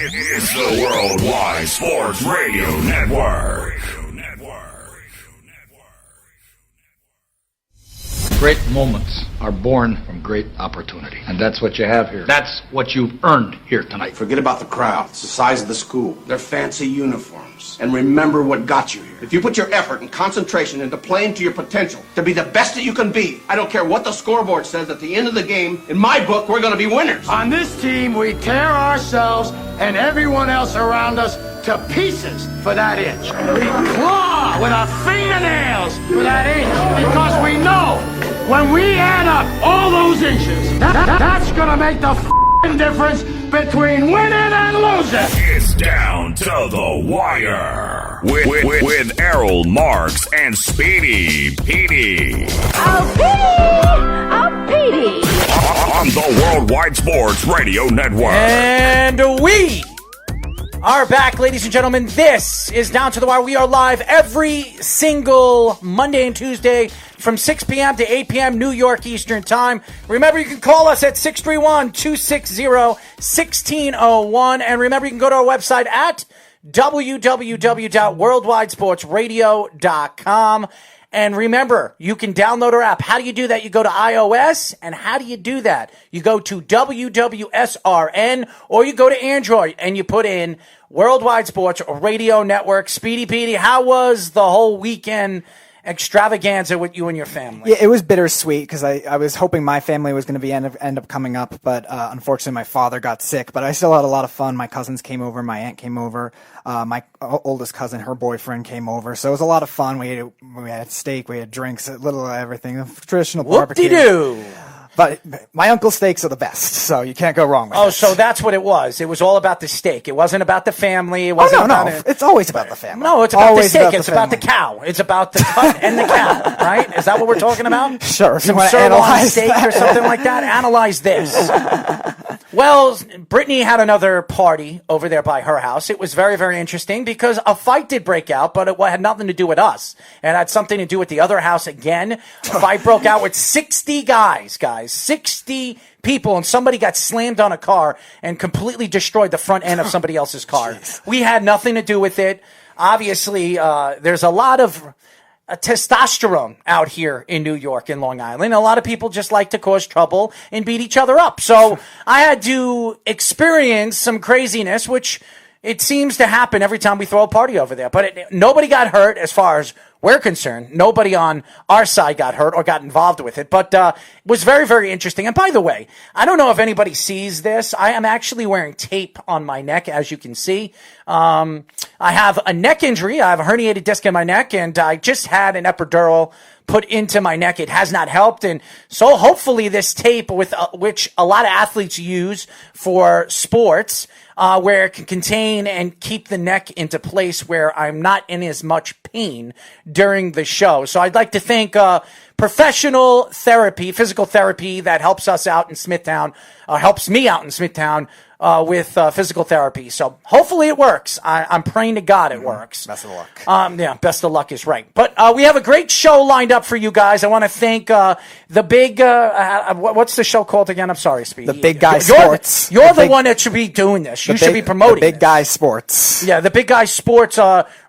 It's the Worldwide Sports Radio Network. Great moments are born from great opportunity. And that's what you have here. That's what you've earned here tonight. Forget about the crowd. It's the size of the school. Their fancy uniforms. And remember what got you here. If you put your effort and concentration into playing to your potential, to be the best that you can be, I don't care what the scoreboard says at the end of the game, in my book, we're going to be winners. On this team, we tear ourselves and everyone else around us to pieces for that inch. We claw with our fingernails for that inch because we know when we add up all those inches, that's gonna make the difference between winning and losing. It's down to the wire with Errol Marks and Speedy Petey. Oh, Petey! On the Worldwide Sports Radio Network. And we are back, ladies and gentlemen. This is Down to the Wire. We are live every single Monday and Tuesday from 6 p.m. to 8 p.m. New York Eastern Time. Remember, you can call us at 631-260-1601. And remember, you can go to our website at www.worldwidesportsradio.com. And remember, you can download our app. How do you do that? You go to iOS, and how do you do that? You go to WWSRN, or you go to Android, and you put in Worldwide Sports Radio Network. Speedy Petey, how was the whole weekend extravaganza with you and your family? Yeah, it was bittersweet because I was hoping my family was going to be end up coming up, but unfortunately my father got sick. But I still had a lot of fun. My cousins came over, my aunt came over, my oldest cousin, her boyfriend came over, so it was a lot of fun. We had steak, we had drinks, a little of everything, traditional barbecue. Whoop-de-doo! But my uncle's steaks are the best, so you can't go wrong with it. Oh, so that's what it was. It was all about the steak. It wasn't about the family. It wasn't no. It's always about the family. No, it's about the steak. It's about the cow. It's about the cut and the cow, right? Is that what we're talking about? Sure. If you Some want to sirloin analyze steak that. or something like that? Analyze this. Well, Brittany had another party over there by her house. It was very, very interesting because a fight did break out, but it had nothing to do with us. It had something to do with the other house again. A fight broke out with 60 guys. 60 people, and somebody got slammed on a car and completely destroyed the front end of somebody else's car. Jeez. We had nothing to do with it. Obviously, there's a lot of testosterone out here in New York and Long Island. A lot of people just like to cause trouble and beat each other up. So I had to experience some craziness, which it seems to happen every time we throw a party over there. But nobody got hurt as far as we're concerned. Nobody on our side got hurt or got involved with it. But it was very, very interesting. And by the way, I don't know if anybody sees this. I am actually wearing tape on my neck, as you can see. I have a neck injury. I have a herniated disc in my neck, and I just had an epidural put into my neck. It has not helped. And so hopefully this tape, with which a lot of athletes use for sports, where it can contain and keep the neck into place where I'm not in as much pain during the show. So I'd like to thank professional therapy, physical therapy that helps us out in Smithtown, helps me out in Smithtown with physical therapy. So hopefully it works. I'm praying to God it works. Best of luck. Yeah, best of luck is right. But we have a great show lined up for you guys. I want to thank the big, what's the show called again? I'm sorry, Speedy. The Big Guy Sports. You're the one that should be doing this. You should be promoting The Big Guy Sports. Yeah, the Big Guy Sports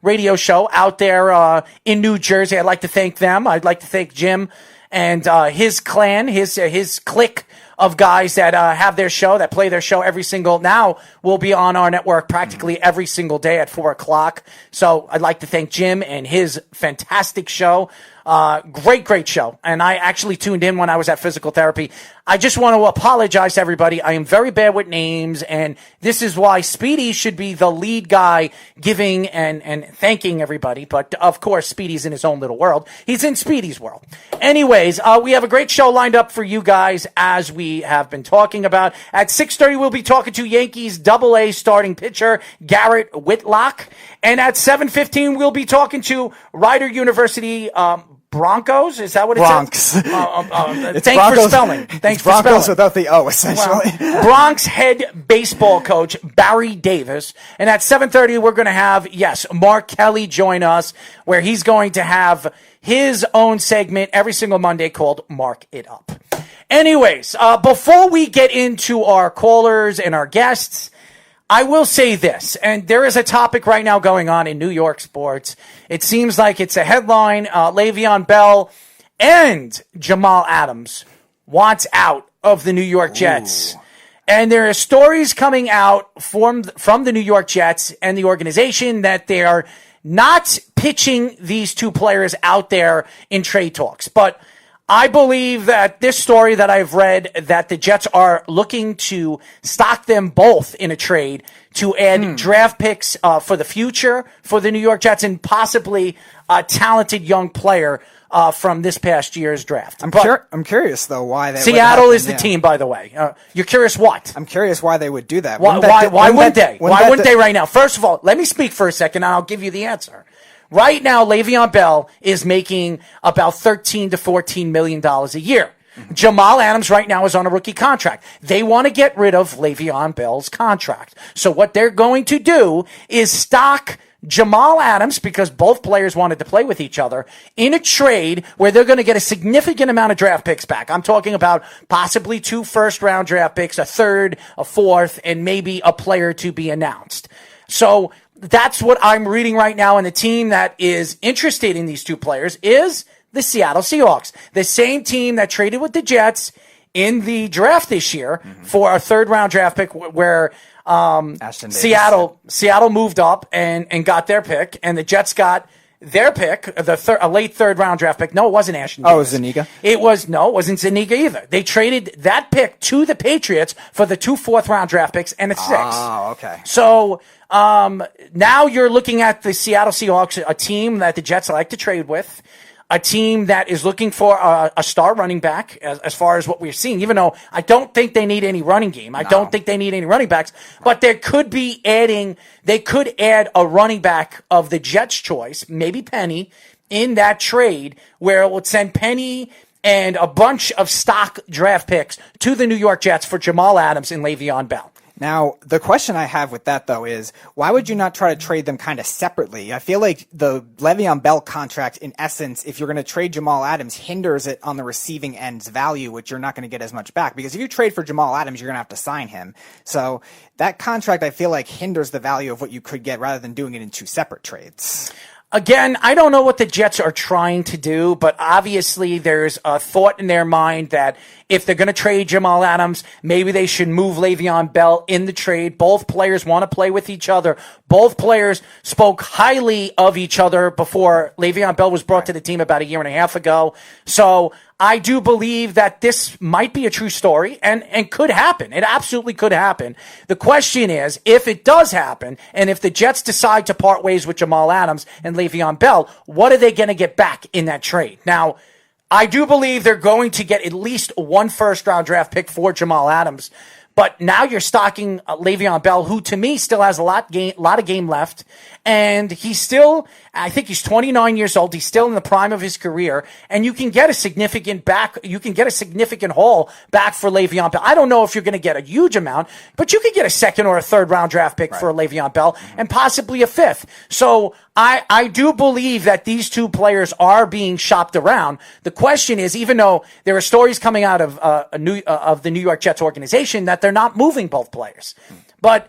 radio show out there in New Jersey. I'd like to thank them. I'd like to thank Jim and his clan, his clique of guys that have their show, that play their show every single, now will be on our network practically every single day at 4 o'clock. So I'd like to thank Jim and his fantastic show. Great show. And I actually tuned in when I was at physical therapy. I just want to apologize to everybody. I am very bad with names, and this is why Speedy should be the lead guy giving and thanking everybody. But of course, Speedy's in his own little world. He's in Speedy's world. Anyways, we have a great show lined up for you guys, as we have been talking about. At 6:30, we'll be talking to Yankees Double-A starting pitcher Garrett Whitlock. And at 7:15, we'll be talking to Rider University Broncos? Is that what it Bronx. says? It's Thanks Broncos, for spelling. Thanks for Broncos spelling. without the O, essentially. Well, Bronx head baseball coach Barry Davis. And at 7:30, we're going to have, Mark Kelly join us, where he's going to have his own segment every single Monday called Mark It Up. Anyways, before we get into our callers and our guests, I will say this, and there is a topic right now going on in New York sports. It seems like it's a headline. Le'Veon Bell and Jamal Adams wants out of the New York Jets. Ooh. And there are stories coming out from the New York Jets and the organization that they are not pitching these two players out there in trade talks. But I believe that this story that I've read, that the Jets are looking to stock them both in a trade to add draft picks for the future for the New York Jets and possibly a talented young player from this past year's draft. I'm curious, though, why they Seattle is the team, by the way. You're curious what? I'm curious why they would do that. Why would they? Why wouldn't they right now? First of all, let me speak for a second, and I'll give you the answer. Right now, Le'Veon Bell is making about $13 to $14 million a year. Mm-hmm. Jamal Adams right now is on a rookie contract. They want to get rid of Le'Veon Bell's contract. So what they're going to do is stock Jamal Adams, because both players wanted to play with each other, in a trade where they're going to get a significant amount of draft picks back. I'm talking about possibly 2 first-round draft picks, a third, a fourth, and maybe a player to be announced. So that's what I'm reading right now, and the team that is interested in these two players is the Seattle Seahawks, the same team that traded with the Jets in the draft this year for a third-round draft pick where Seattle moved up and got their pick, and the Jets got their pick, a late third-round draft pick. No, it wasn't Ashton Davis. Oh, it was Zuniga? It wasn't Zuniga either. They traded that pick to the Patriots for the 2 fourth-round draft picks and a 6. Oh, okay. So now you're looking at the Seattle Seahawks, a team that the Jets like to trade with, a team that is looking for a star running back as far as what we're seeing, even though I don't think they need any running game. I don't think they need any running backs, but they could add a running back of the Jets' choice, maybe Penny, in that trade where it would send Penny and a bunch of stock draft picks to the New York Jets for Jamal Adams and Le'Veon Bell. Now, the question I have with that, though, is why would you not try to trade them kind of separately? I feel like the Le'Veon Bell contract, in essence, if you're going to trade Jamal Adams, hinders it on the receiving end's value, which you're not going to get as much back. Because if you trade for Jamal Adams, you're going to have to sign him. So that contract, I feel like, hinders the value of what you could get rather than doing it in 2 separate trades. Again, I don't know what the Jets are trying to do, but obviously there's a thought in their mind that if they're going to trade Jamal Adams, maybe they should move Le'Veon Bell in the trade. Both players want to play with each other. Both players spoke highly of each other before Le'Veon Bell was brought to the team about a year and a half ago. So I do believe that this might be a true story and could happen. It absolutely could happen. The question is, if it does happen, and if the Jets decide to part ways with Jamal Adams and Le'Veon Bell, what are they going to get back in that trade? Now, I do believe they're going to get at least 1 first-round draft pick for Jamal Adams. But now you're stocking Le'Veon Bell, who to me still has a lot of game left. And I think he's 29 years old. He's still in the prime of his career. And you can get a significant haul back for Le'Veon Bell. I don't know if you're going to get a huge amount, but you could get a 2nd or a 3rd round draft pick for Le'Veon Bell and possibly a 5th. So I do believe that these two players are being shopped around. The question is, even though there are stories coming out of the New York Jets organization that they're not moving both players, but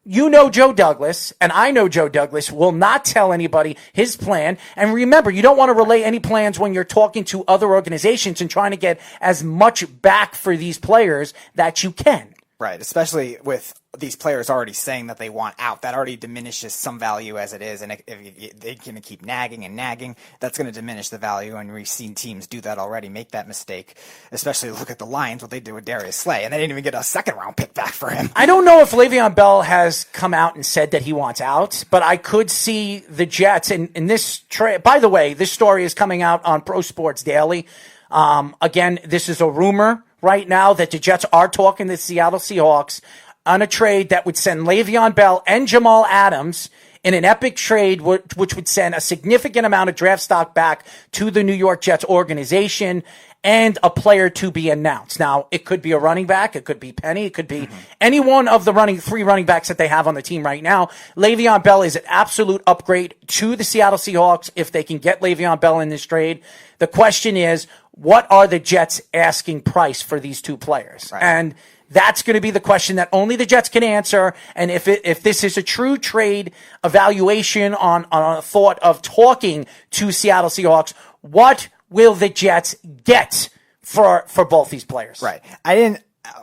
Joe Douglas, and I know Joe Douglas, will not tell anybody his plan. And remember, you don't want to relay any plans when you're talking to other organizations and trying to get as much back for these players that you can. Right, especially with these players already saying that they want out. That already diminishes some value as it is, and if they're going to keep nagging and nagging, that's going to diminish the value, and we've seen teams do that already, make that mistake, especially look at the Lions, what they did with Darius Slay, and they didn't even get a 2nd-round pick back for him. I don't know if Le'Veon Bell has come out and said that he wants out, but I could see the Jets, in this trade. By the way, this story is coming out on Pro Sports Daily. Again, this is a rumor right now that the Jets are talking to the Seattle Seahawks on a trade that would send Le'Veon Bell and Jamal Adams in an epic trade, which would send a significant amount of draft stock back to the New York Jets organization and a player to be announced. Now, it could be a running back. It could be Penny. It could be any one of the 3 running backs that they have on the team right now. Le'Veon Bell is an absolute upgrade to the Seattle Seahawks if they can get Le'Veon Bell in this trade. The question is, what are the Jets asking price for these two players? Right. And That's going to be the question that only the Jets can answer. And if this is a true trade evaluation on a thought of talking to Seattle Seahawks, what will the Jets get for both these players? Right.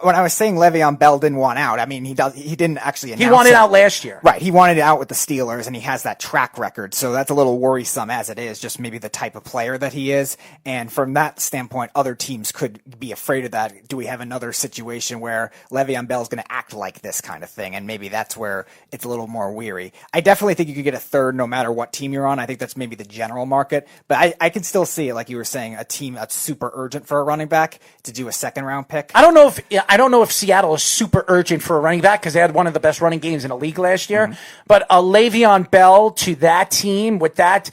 When I was saying Le'Veon Bell didn't want out, I mean, he didn't actually announce He wanted out last year. Right. He wanted it out with the Steelers, and he has that track record. So that's a little worrisome as it is, just maybe the type of player that he is. And from that standpoint, other teams could be afraid of that. Do we have another situation where Le'Veon Bell is going to act like this kind of thing? And maybe that's where it's a little more weary. I definitely think you could get a third no matter what team you're on. I think that's maybe the general market. But I can still see it, like you were saying, a team that's super urgent for a running back to do a second-round pick. I don't know if Seattle is super urgent for a running back because they had one of the best running games in the league last year. Mm-hmm. But a Le'Veon Bell to that team with that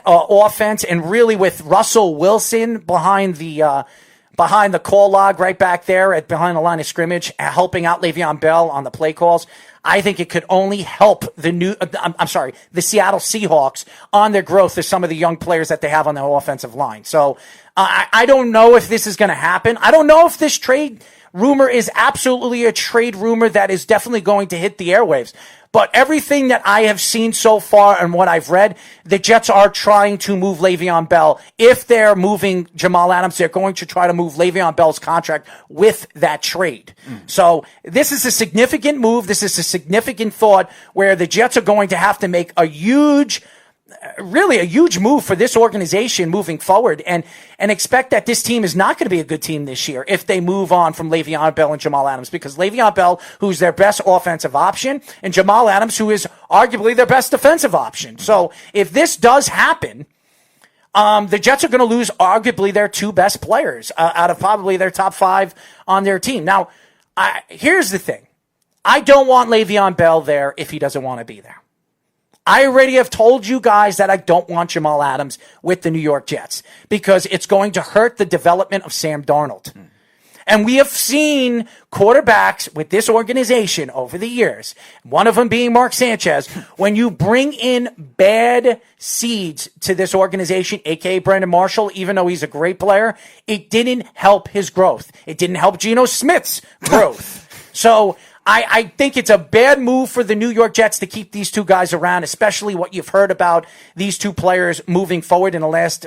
offense, and really with Russell Wilson behind the call log right back there behind the line of scrimmage, helping out Le'Veon Bell on the play calls, I think it could only help the Seattle Seahawks on their growth of some of the young players that they have on their offensive line. So I don't know if this is going to happen. I don't know if this trade rumor is absolutely a trade rumor that is definitely going to hit the airwaves. But everything that I have seen so far and what I've read, the Jets are trying to move Le'Veon Bell. If they're moving Jamal Adams, they're going to try to move Le'Veon Bell's contract with that trade. So this is a significant move. This is a significant thought where the Jets are going to have to make a huge move for this organization moving forward, and expect that this team is not going to be a good team this year if they move on from Le'Veon Bell and Jamal Adams, because Le'Veon Bell, who's their best offensive option, and Jamal Adams, who is arguably their best defensive option. So if this does happen, the Jets are going to lose arguably their two best players out of probably their top five on their team. Now, here's the thing. I don't want Le'Veon Bell there if he doesn't want to be there. I already have told you guys that I don't want Jamal Adams with the New York Jets because it's going to hurt the development of Sam Darnold. And we have seen quarterbacks with this organization over the years, one of them being Mark Sanchez, when you bring in bad seeds to this organization, a.k.a. Brandon Marshall, even though he's a great player, it didn't help his growth. It didn't help Geno Smith's growth. So I think it's a bad move for the New York Jets to keep these two guys around, especially what you've heard about these two players moving forward in the last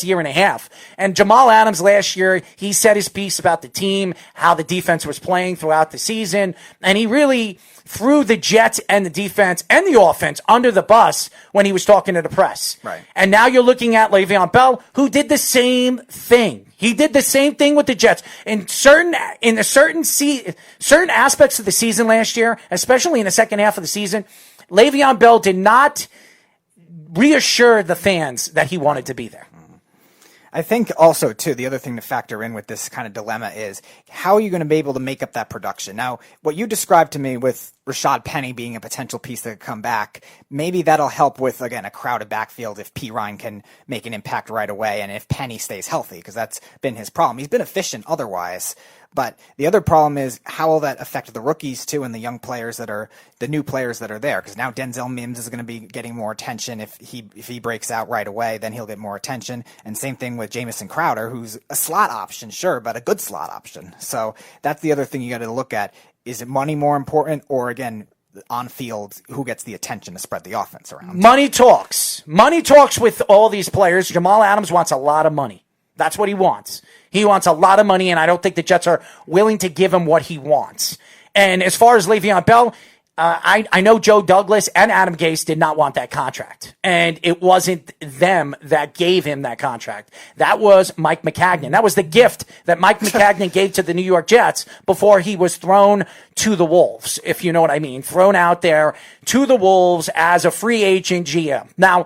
year and a half. And Jamal Adams last year, he said his piece about the team, how the defense was playing throughout the season, and he really threw the Jets and the defense and the offense under the bus when he was talking to the press. Right. And now you're looking at Le'Veon Bell, who did the same thing. He did the same thing with the Jets in certain aspects of the season last year, especially in the second half of the season. Le'Veon Bell did not reassure the fans that he wanted to be there. I think also, too, the other thing to factor in with this kind of dilemma is how are you going to be able to make up that production? Now, what you described to me with Rashad Penny being a potential piece that could come back, maybe that'll help with, again, a crowded backfield if P. Ryan can make an impact right away and if Penny stays healthy, because that's been his problem. He's been efficient otherwise. But the other problem is how will that affect the rookies, too, and the young players the new players that are there? Because now Denzel Mims is going to be getting more attention. If he breaks out right away, then he'll get more attention. And same thing with Jamison Crowder, who's a slot option, sure, but a good slot option. So that's the other thing you got to look at. Is it money more important, or again, on field, who gets the attention to spread the offense around? Money talks. Money talks with all these players. Jamal Adams wants a lot of money. That's what he wants. He wants a lot of money, and I don't think the Jets are willing to give him what he wants. And as far as Le'Veon Bell, I know Joe Douglas and Adam Gase did not want that contract. And it wasn't them that gave him that contract. That was Mike Maccagnan. That was the gift that Mike Maccagnan gave to the New York Jets before he was thrown to the Wolves, if you know what I mean. Thrown out there to the Wolves as a free agent GM. Now,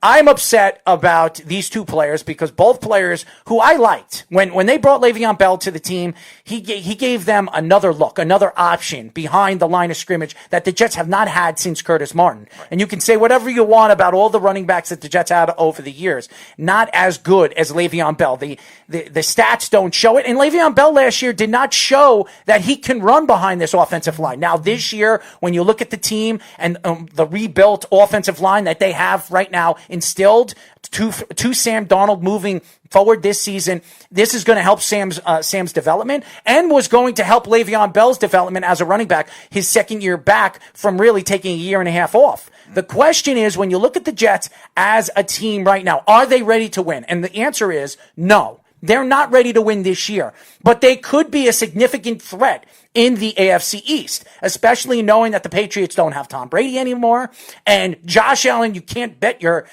I'm upset about these two players because both players who I liked, when they brought Le'Veon Bell to the team, he gave them another look, another option behind the line of scrimmage that the Jets have not had since Curtis Martin. And you can say whatever you want about all the running backs that the Jets had over the years. Not as good as Le'Veon Bell. The stats don't show it. And Le'Veon Bell last year did not show that he can run behind this offensive line. Now this year, when you look at the team and the rebuilt offensive line that they have right now instilled to Sam Darnold moving forward this season. This is going to help Sam's development and was going to help Le'Veon Bell's development as a running back, his second year back from really taking a year and a half off. The question is, when you look at the Jets as a team right now, are they ready to win? And the answer is no. They're not ready to win this year, but they could be a significant threat in the AFC East, especially knowing that the Patriots don't have Tom Brady anymore, and Josh Allen, you can't bet your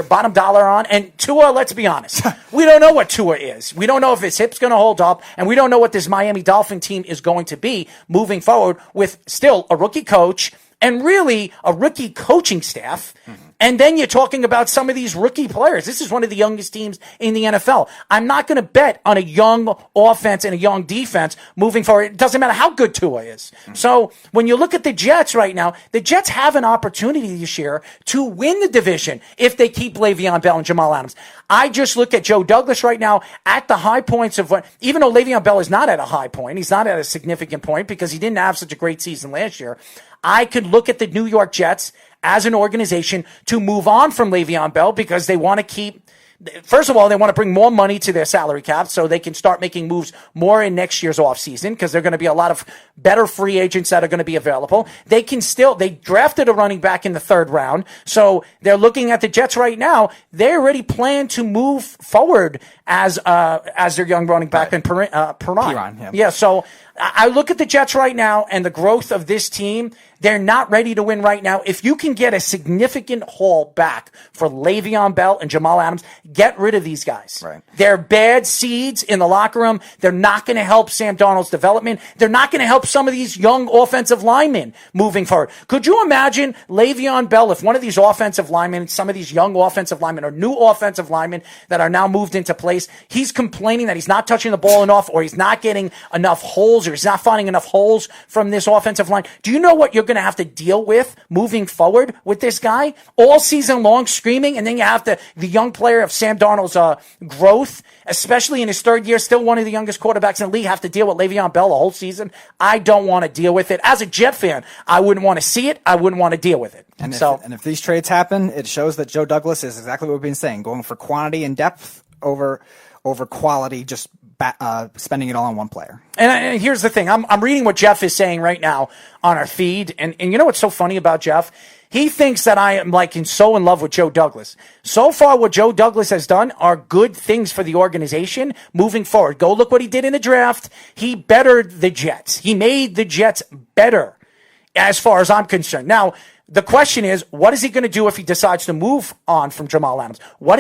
bottom dollar on, and Tua, let's be honest, we don't know what Tua is. We don't know if his hip's going to hold up, and we don't know what this Miami Dolphin team is going to be moving forward with still a rookie coach and really a rookie coaching staff. And then you're talking about some of these rookie players. This is one of the youngest teams in the NFL. I'm not going to bet on a young offense and a young defense moving forward. It doesn't matter how good Tua is. So when you look at the Jets right now, the Jets have an opportunity this year to win the division if they keep Le'Veon Bell and Jamal Adams. I just look at Joe Douglas right now at the high points of what, even though Le'Veon Bell is not at a high point, he's not at a significant point because he didn't have such a great season last year. I could look at the New York Jets as an organization to move on from Le'Veon Bell because they want to keep, first of all, they want to bring more money to their salary cap so they can start making moves more in next year's offseason because there are going to be a lot of better free agents that are going to be available. They drafted a running back in the 3rd round, so they're looking at the Jets right now. They already plan to move forward as their young running back in Perine. Yeah, so I look at the Jets right now and the growth of this team. They're not ready to win right now. If you can get a significant haul back for Le'Veon Bell and Jamal Adams, get rid of these guys. Right. They're bad seeds in the locker room. They're not going to help Sam Darnold's development. They're not going to help some of these young offensive linemen moving forward. Could you imagine Le'Veon Bell, if one of these offensive linemen, some of these young offensive linemen or new offensive linemen that are now moved into place, he's complaining that he's not touching the ball enough or he's not getting enough holes or he's not finding enough holes from this offensive line. Do you know what you're going to have to deal with moving forward with this guy all season long screaming? And then you have the young player of Sam Darnold's growth, especially in his 3rd year, still one of the youngest quarterbacks in the league, have to deal with Le'Veon Bell the whole season. I don't want to deal with it. As a Jet fan, I wouldn't want to see it. I wouldn't want to deal with it. And if these trades happen, it shows that Joe Douglas is exactly what we've been saying, going for quantity and depth over quality, just spending it all on one player. And here's the thing. I'm reading what Jeff is saying right now on our feed. And you know what's so funny about Jeff? He thinks that I am so in love with Joe Douglas. So far, what Joe Douglas has done are good things for the organization moving forward. Go look what he did in the draft. He bettered the Jets. He made the Jets better as far as I'm concerned. Now, the question is, what is he going to do if he decides to move on from Jamal Adams? What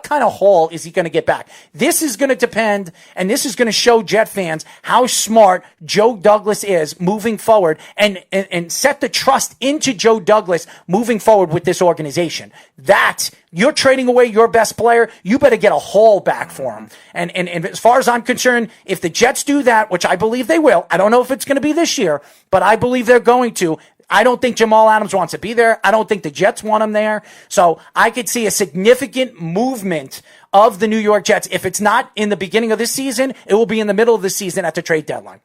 kind of haul is he going to get back? This is going to depend, and this is going to show Jet fans how smart Joe Douglas is moving forward and set the trust into Joe Douglas moving forward with this organization. That you're trading away your best player, you better get a haul back for him. And as far as I'm concerned, if the Jets do that, which I believe they will, I don't know if it's going to be this year, but I believe they're going to. I don't think Jamal Adams wants to be there. I don't think the Jets want him there. So I could see a significant movement of the New York Jets. If it's not in the beginning of this season, it will be in the middle of the season at the trade deadline.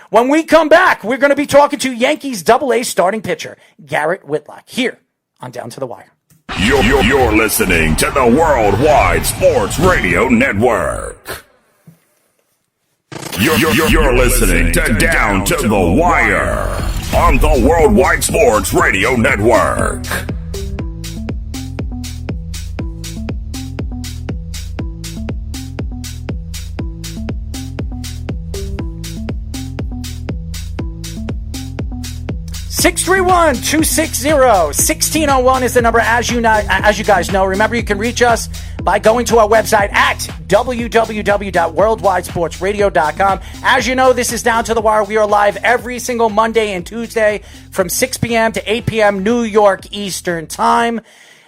When we come back, we're going to be talking to Yankees Double-A starting pitcher Garrett Whitlock here on Down to the Wire. You're listening to the Worldwide Sports Radio Network. You're listening to Down to the Wire on the Worldwide Sports Radio Network. Six 631-260-1601 is the number, as you guys know. Remember, you can reach us by going to our website at www.worldwidesportsradio.com. As you know, this is Down to the Wire. We are live every single Monday and Tuesday from 6 p.m. to 8 p.m. New York Eastern Time.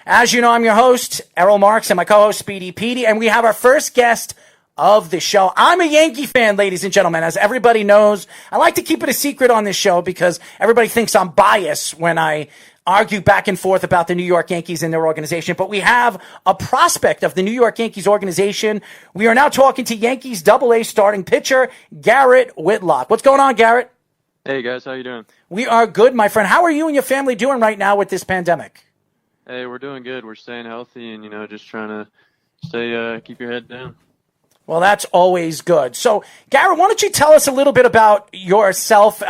As you know, I'm your host, Errol Marks, and my co-host, Speedy Petey, and we have our first guest of the show. I'm a Yankee fan, ladies and gentlemen. As everybody knows, I like to keep it a secret on this show because everybody thinks I'm biased when I argue back and forth about the New York Yankees and their organization. But we have a prospect of the New York Yankees organization. We are now talking to Yankees Double-A starting pitcher Garrett Whitlock. What's going on, Garrett? Hey, guys. How you doing? We are good, my friend. How are you and your family doing right now with this pandemic? Hey, we're doing good. We're staying healthy and, just trying to keep your head down. Well, that's always good. So, Garrett, why don't you tell us a little bit about yourself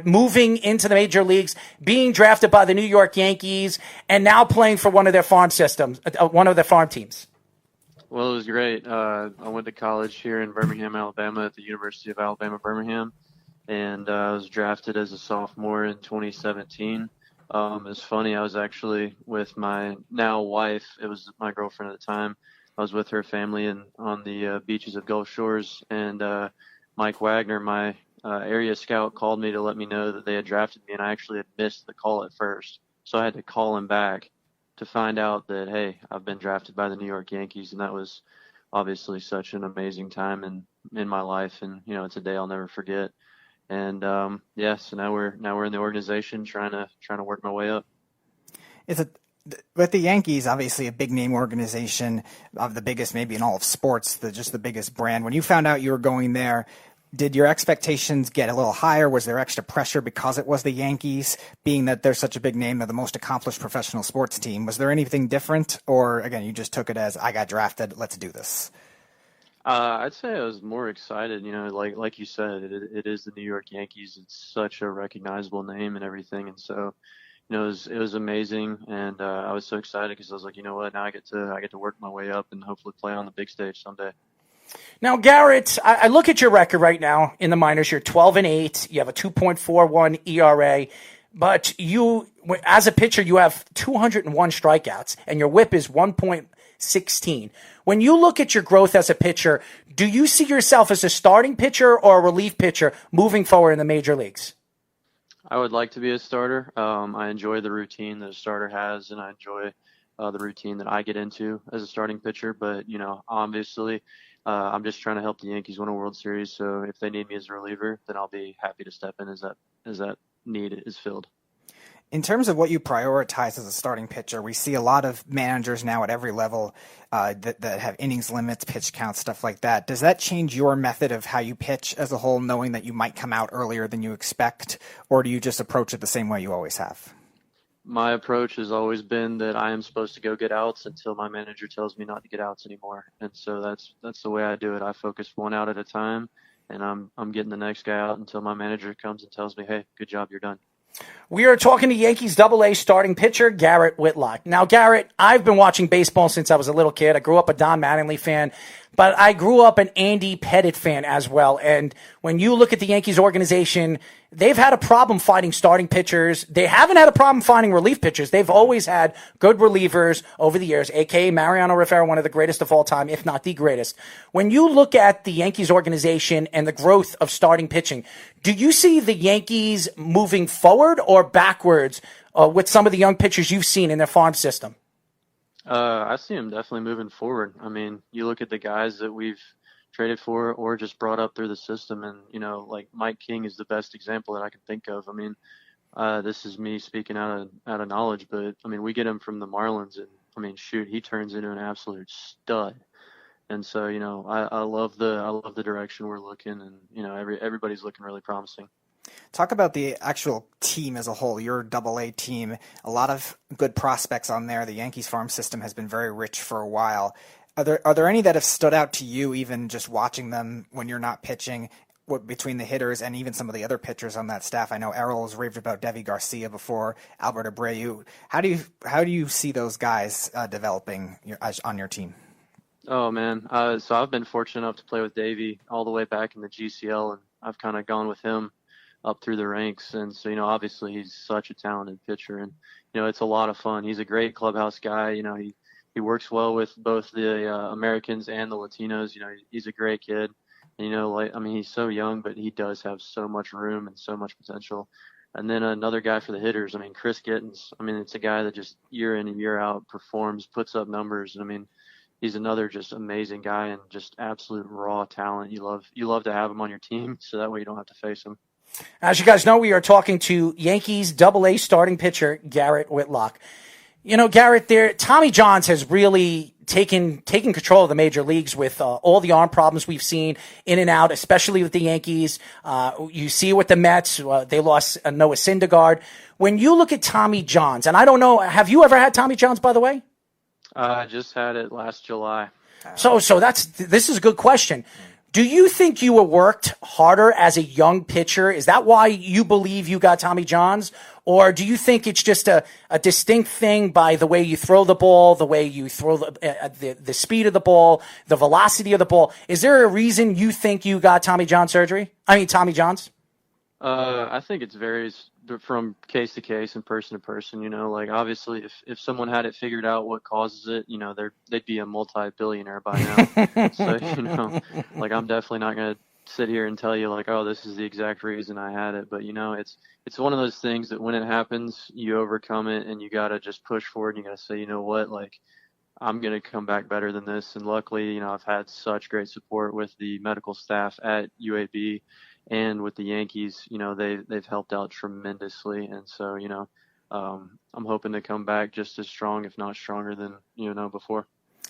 moving into the major leagues, being drafted by the New York Yankees, and now playing for one of their farm teams? Well, it was great. I went to college here in Birmingham, Alabama at the University of Alabama, Birmingham, and I was drafted as a sophomore in 2017. It's funny, I was actually with my now wife. It was my girlfriend at the time. I was with her family on the beaches of Gulf Shores, and Mike Wagner, my area scout, called me to let me know that they had drafted me, and I actually had missed the call at first. So I had to call him back to find out that, hey, I've been drafted by the New York Yankees, and that was obviously such an amazing time in my life, and it's a day I'll never forget. And so now we're in the organization trying to work my way up. With the Yankees, obviously a big name organization, of the biggest maybe in all of sports, just the biggest brand. When you found out you were going there, did your expectations get a little higher? Was there extra pressure because it was the Yankees, being that they're such a big name, they're the most accomplished professional sports team? Was there anything different, or again, you just took it as, I got drafted, let's do this? I'd say I was more excited. Like you said, it is the New York Yankees. It's such a recognizable name and everything, and so. It was amazing, and I was so excited because I was like, you know what, now I get to work my way up and hopefully play on the big stage someday. Now, Garrett, I look at your record right now in the minors. You're 12-8. You have a 2.41 ERA, but you, as a pitcher, you have 201 strikeouts, and your WHIP is 1.16. When you look at your growth as a pitcher, do you see yourself as a starting pitcher or a relief pitcher moving forward in the major leagues? I would like to be a starter. I enjoy the routine that a starter has, and I enjoy the routine that I get into as a starting pitcher. But, obviously, I'm just trying to help the Yankees win a World Series. So if they need me as a reliever, then I'll be happy to step in as that need is filled. In terms of what you prioritize as a starting pitcher, we see a lot of managers now at every level that have innings limits, pitch counts, stuff like that. Does that change your method of how you pitch as a whole, knowing that you might come out earlier than you expect, or do you just approach it the same way you always have? My approach has always been that I am supposed to go get outs until my manager tells me not to get outs anymore. And so that's the way I do it. I focus one out at a time, and I'm getting the next guy out until my manager comes and tells me, hey, good job, you're done. We are talking to Yankees Double-A starting pitcher Garrett Whitlock. Now, Garrett, I've been watching baseball since I was a little kid. I grew up a Don Mattingly fan, but I grew up an Andy Pettitte fan as well. And when you look at the Yankees organization, they've had a problem finding starting pitchers. They haven't had a problem finding relief pitchers. They've always had good relievers over the years, a.k.a. Mariano Rivera, one of the greatest of all time, if not the greatest. When you look at the Yankees organization and the growth of starting pitching, do you see the Yankees moving forward or backwards with some of the young pitchers you've seen in their farm system? I see them definitely moving forward. I mean, you look at the guys that we've traded for or just brought up through the system, and like Mike King is the best example that I can think of. I mean, this is me speaking out of knowledge, but I mean, we get him from the Marlins, and I mean, shoot, he turns into an absolute stud. And so, I love the direction we're looking, and everybody's looking really promising. Talk about the actual team as a whole, your Double-A team. A lot of good prospects on there. The Yankees farm system has been very rich for a while. Are there any that have stood out to you, even just watching them when you're not pitching, between the hitters and even some of the other pitchers on that staff? I know Errol's raved about Devi Garcia before, Albert Abreu. How do you see those guys developing on your team? Oh, man. So I've been fortunate enough to play with Davey all the way back in the GCL, and I've kind of gone with him up through the ranks. And so, obviously he's such a talented pitcher, and, it's a lot of fun. He's a great clubhouse guy. He works well with both the Americans and the Latinos. He's a great kid. And, he's so young, but he does have so much room and so much potential. And then another guy for the hitters, Chris Gittens. It's a guy that just year in and year out performs, puts up numbers. And he's another just amazing guy and just absolute raw talent. You love to have him on your team, so that way you don't have to face him. As you guys know, we are talking to Yankees Double-A starting pitcher Garrett Whitlock. You know, Garrett, Tommy Johns has really taken control of the major leagues with all the arm problems we've seen in and out, especially with the Yankees. You see with the Mets, they lost Noah Syndergaard. When you look at Tommy Johns, and I don't know, have you ever had Tommy Johns, by the way? I just had it last July. So this is a good question. Do you think you were worked harder as a young pitcher? Is that why you believe you got Tommy Johns? Or do you think it's just a distinct thing by the way you throw the ball, the way you throw the speed of the ball, the velocity of the ball? Is there a reason you think you got Tommy John Tommy Johns? I think it varies from case to case and person to person. You know, like obviously if someone had it figured out what causes it, you know, they'd be a multi-billionaire by now. So, you know, like I'm definitely not going to sit here and tell you like, oh, this is the exact reason I had it. But, you know, it's one of those things that when it happens, you overcome it and you got to just push forward and you got to say, you know what, like I'm going to come back better than this. And luckily, you know, I've had such great support with the medical staff at UAB and with the Yankees. You know, they've helped out tremendously. And so, you know, I'm hoping to come back just as strong, if not stronger than, you know, before.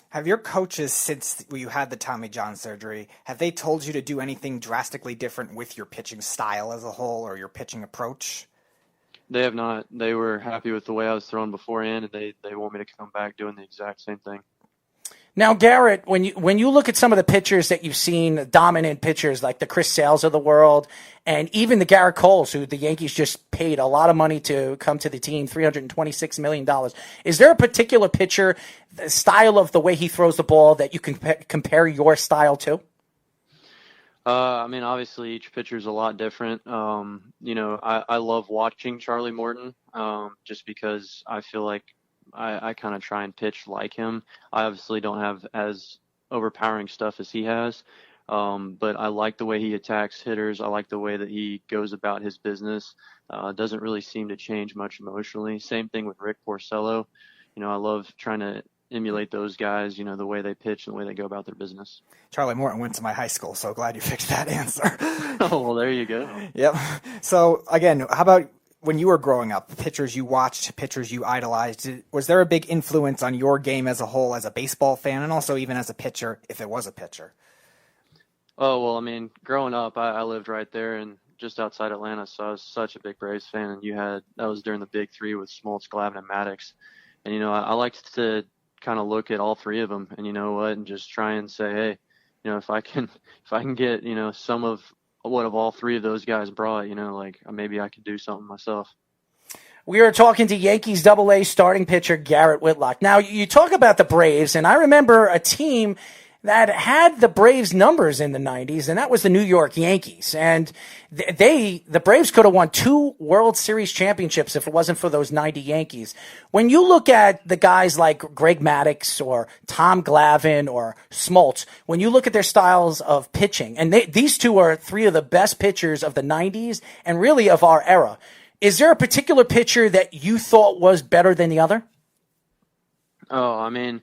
Have your coaches, since you had the Tommy John surgery, have they told you to do anything drastically different with your pitching style as a whole or your pitching approach? They have not. They were happy with the way I was throwing beforehand, and they want me to come back doing the exact same thing. Now, Garrett, when you look at some of the pitchers that you've seen, dominant pitchers like the Chris Sales of the world, and even the Garrett Coles, who the Yankees just paid a lot of money to come to the team, $326 million. Is there a particular pitcher, the style of the way he throws the ball, that you can compare your style to? I mean, obviously each pitcher is a lot different. You know, I love watching Charlie Morton, just because I feel like I kind of try and pitch like him. I obviously don't have as overpowering stuff as he has, but I like the way he attacks hitters. I like the way that he goes about his business. Doesn't really seem to change much emotionally. Same thing with Rick Porcello. You know, I love trying to emulate those guys, you know, the way they pitch and the way they go about their business. Charlie Morton went to my high school, so glad you fixed that answer. Oh, well, there you go. Yep. So, again, how about when you were growing up, pitchers you watched, pitchers you idolized, was there a big influence on your game as a whole as a baseball fan and also even as a pitcher, if it was a pitcher? Oh, well, I mean, growing up, I lived right there and just outside Atlanta, so I was such a big Braves fan. And that was during the big three with Smoltz, Glavine, and Maddox. And, you know, I liked to kind of look at all three of them and, you know what, and just try and say, hey, you know, if I can get, you know, some of what all three of those guys brought, you know, like maybe I could do something myself. We are talking to Yankees Double-A starting pitcher Garrett Whitlock. Now, you talk about the Braves, and I remember a team that had the Braves numbers in the 90s, and that was the New York Yankees. And the Braves could have won 2 World Series championships if it wasn't for those 90 Yankees. When you look at the guys like Greg Maddux or Tom Glavine or Smoltz, when you look at their styles of pitching, and these two are 3 of the best pitchers of the 90s and really of our era, is there a particular pitcher that you thought was better than the other? Oh, I mean,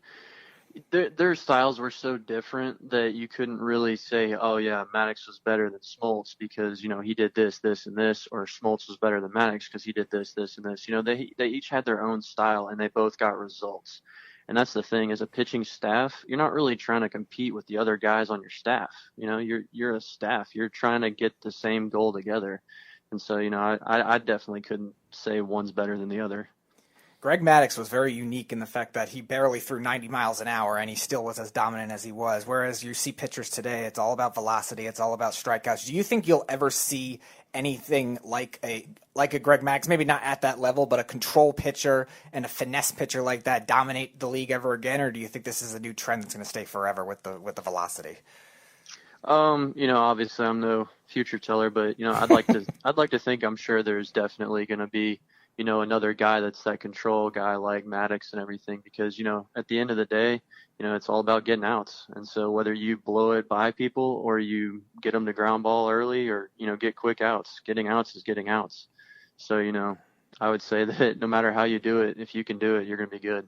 their styles were so different that you couldn't really say, oh, yeah, Maddox was better than Smoltz because, you know, he did this, this, and this, or Smoltz was better than Maddox because he did this, this, and this. You know, they each had their own style, and they both got results. And that's the thing, as a pitching staff, you're not really trying to compete with the other guys on your staff. You know, you're a staff. You're trying to get the same goal together. And so, you know, I definitely couldn't say one's better than the other. Greg Maddux was very unique in the fact that he barely threw 90 miles an hour and he still was as dominant as he was. Whereas you see pitchers today, it's all about velocity. It's all about strikeouts. Do you think you'll ever see anything like a Greg Maddux, maybe not at that level, but a control pitcher and a finesse pitcher like that dominate the league ever again? Or do you think this is a new trend that's going to stay forever with the velocity? You know, obviously I'm no future teller, but, you know, I'd like to think I'm sure there's definitely going to be, you know, another guy that's that control guy like Maddux and everything, because, you know, at the end of the day, you know, it's all about getting outs. And so whether you blow it by people or you get them to ground ball early or, you know, get quick outs, getting outs is getting outs. So, you know, I would say that no matter how you do it, if you can do it, you're going to be good.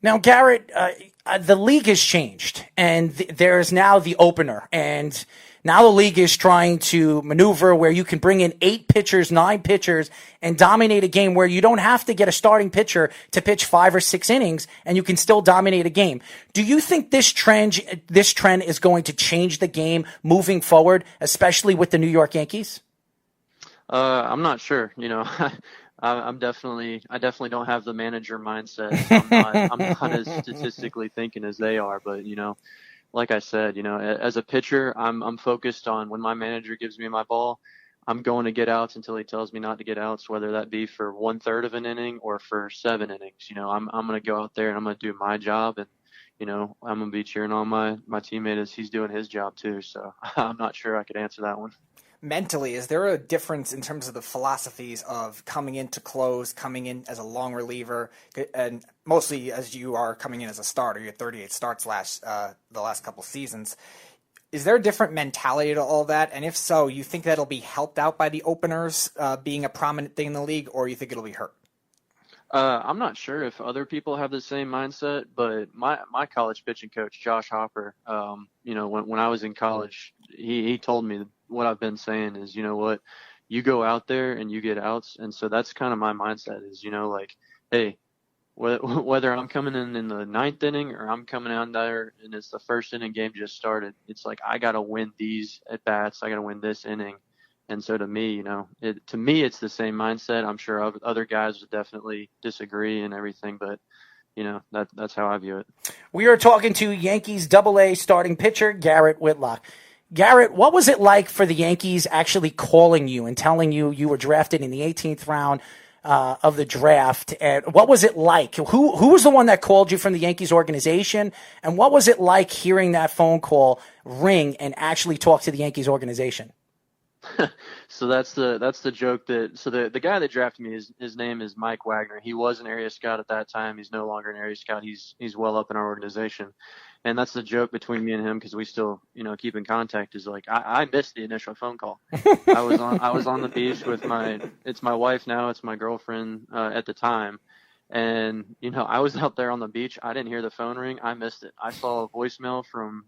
Now, Garrett, the league has changed, and there is now the opener, and now the league is trying to maneuver where you can bring in 8 pitchers, 9 pitchers, and dominate a game where you don't have to get a starting pitcher to pitch 5 or 6 innings, and you can still dominate a game. Do you think this trend is going to change the game moving forward, especially with the New York Yankees? I'm not sure. I definitely don't have the manager mindset. I'm not as statistically thinking as they are, but like I said, as a pitcher, I'm focused on when my manager gives me my ball, I'm going to get outs until he tells me not to get outs, whether that be for 1/3 of an inning or for 7 innings. I'm going to go out there and I'm going to do my job, and I'm going to be cheering on my teammate as he's doing his job too. So I'm not sure I could answer that one. Mentally, is there a difference in terms of the philosophies of coming in to close, coming in as a long reliever, and mostly as you are coming in as a starter? You had 38 starts the last couple seasons. Is there a different mentality to all that? And if so, you think that'll be helped out by the openers being a prominent thing in the league, or you think it'll be hurt? I'm not sure if other people have the same mindset, but my college pitching coach, Josh Hopper, when I was in college, he told me what I've been saying is, what, you go out there and you get outs. And so that's kind of my mindset is, hey, whether I'm coming in the 9th inning or I'm coming out there and it's the first inning game just started, it's like, I got to win these at bats. I got to win this inning. And so to me, it's the same mindset. I'm sure other guys would definitely disagree and everything, but that's how I view it. We are talking to Yankees Double-A starting pitcher Garrett Whitlock. Garrett, what was it like for the Yankees actually calling you and telling you you were drafted in the 18th round of the draft? And what was it like? Who was the one that called you from the Yankees organization? And what was it like hearing that phone call ring and actually talk to the Yankees organization? So that's the joke the guy that drafted me, his name is Mike Wagner. He was an area scout at that time. He's no longer an area scout. He's well up in our organization. And that's the joke between me and him, because we still, keep in contact, is like, I missed the initial phone call. I was on the beach with it's my wife now, it's my girlfriend at the time. And, I was out there on the beach. I didn't hear the phone ring. I missed it. I saw a voicemail from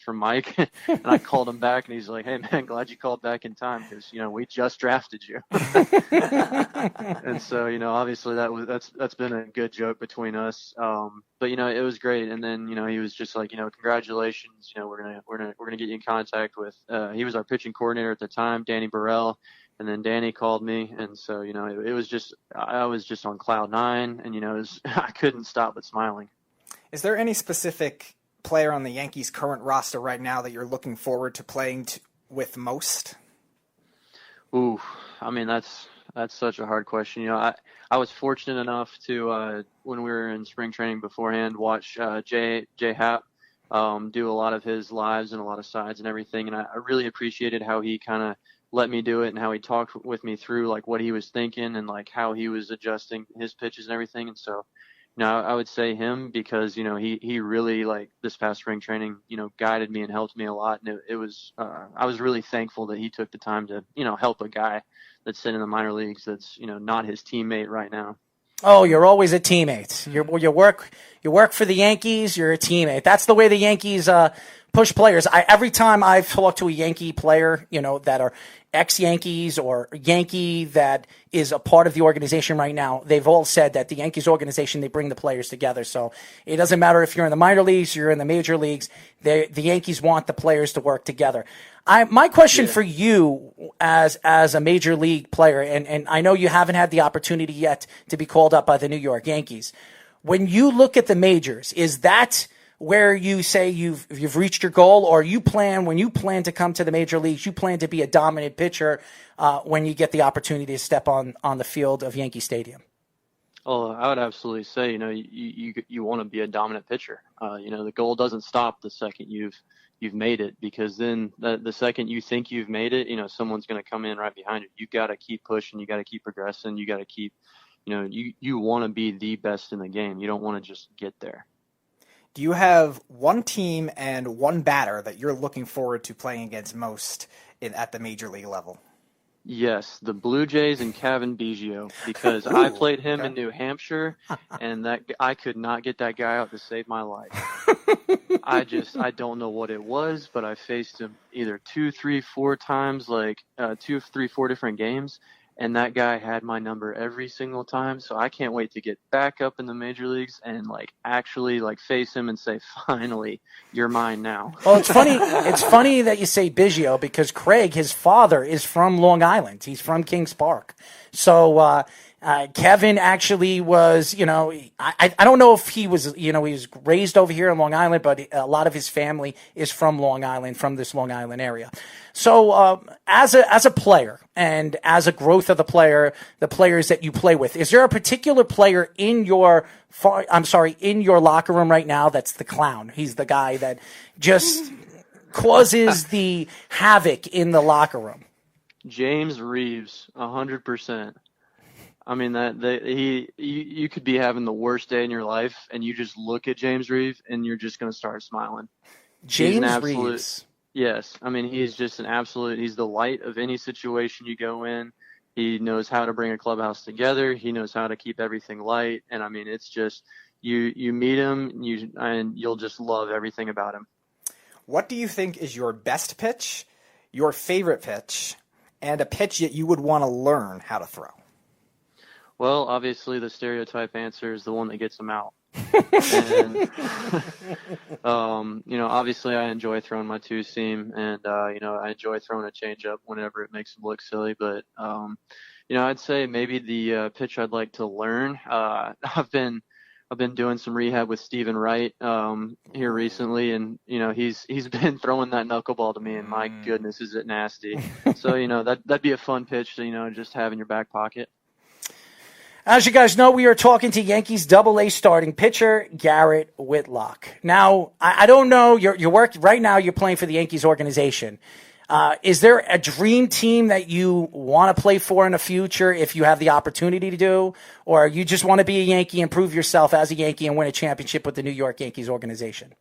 Mike, and I called him back, and he's like, hey, man, glad you called back in time because, we just drafted you. And so, obviously that's been a good joke between us. But, it was great. And then, he was just like, congratulations. We're going to get you in contact with, he was our pitching coordinator at the time, Danny Burrell. And then Danny called me, and so it was just I was just on cloud 9, and I couldn't stop but smiling. Is there any specific player on the Yankees' current roster right now that you're looking forward to playing with most? Ooh, I mean that's such a hard question. I was fortunate enough to when we were in spring training beforehand watch Jay Happ do a lot of his lives and a lot of sides and everything, and I really appreciated how he kind of let me do it and how he talked with me through like what he was thinking and like how he was adjusting his pitches and everything. And so, I would say him because, he really like this past spring training, guided me and helped me a lot. And it was, I was really thankful that he took the time to, help a guy that's sitting in the minor leagues that's, not his teammate right now. Oh, you're always a teammate. You work for the Yankees. You're a teammate. That's the way the Yankees push players. Every time I've talked to a Yankee player, that are ex-Yankees or Yankee that is a part of the organization right now, they've all said that the Yankees organization, they bring the players together. So it doesn't matter if you're in the minor leagues, you're in the major leagues, the Yankees want the players to work together. My question for you as a major league player, and I know you haven't had the opportunity yet to be called up by the New York Yankees. When you look at the majors, is that where you say you've reached your goal, or when you plan to come to the major leagues, you plan to be a dominant pitcher when you get the opportunity to step on the field of Yankee Stadium? Oh, I would absolutely say, you want to be a dominant pitcher. The goal doesn't stop the second you've made it, because then the second you think you've made it, someone's going to come in right behind you. You got to keep pushing. You got to keep progressing. You got to keep, you want to be the best in the game. You don't want to just get there. Do you have one team and one batter that you're looking forward to playing against most at the major league level? Yes, the Blue Jays and Kevin Biggio, because I played him in New Hampshire, and I could not get that guy out to save my life. I don't know what it was, but I faced him either 2, 3, 4 times, like 2, 3, 4 different games, and that guy had my number every single time. So I can't wait to get back up in the major leagues and like actually like face him and say, "Finally, you're mine now." Well, it's funny. It's funny that you say Biggio because Craig, his father, is from Long Island. He's from Kings Park. So Kevin actually was, I don't know if he was, he was raised over here in Long Island, but a lot of his family is from Long Island, from this Long Island area. So as a player and as a growth of the players that you play with, is there a particular player in your locker room right now that's the clown? He's the guy that just causes the havoc in the locker room. James Reeves, 100%. I mean you could be having the worst day in your life, and you just look at James Reeves, and you're just going to start smiling. James Reeves. Yes, I mean he's just he's the light of any situation you go in. He knows how to bring a clubhouse together. He knows how to keep everything light, and I mean it's just you meet him and you'll just love everything about him. What do you think is your best pitch, your favorite pitch, and a pitch that you would want to learn how to throw? Well, obviously the stereotype answer is the one that gets them out. And, obviously I enjoy throwing my two-seam, and, I enjoy throwing a changeup whenever it makes them look silly. But, I'd say maybe the pitch I'd like to learn. I've been doing some rehab with Stephen Wright here recently, and he's been throwing that knuckleball to me, and my goodness, is it nasty. So that'd be a fun pitch to just have in your back pocket. As you guys know, we are talking to Yankees Double-A starting pitcher Garrett Whitlock. Now, I don't know, your work right now, you're playing for the Yankees organization. Is there a dream team that you want to play for in the future if you have the opportunity to do? Or you just want to be a Yankee and prove yourself as a Yankee and win a championship with the New York Yankees organization?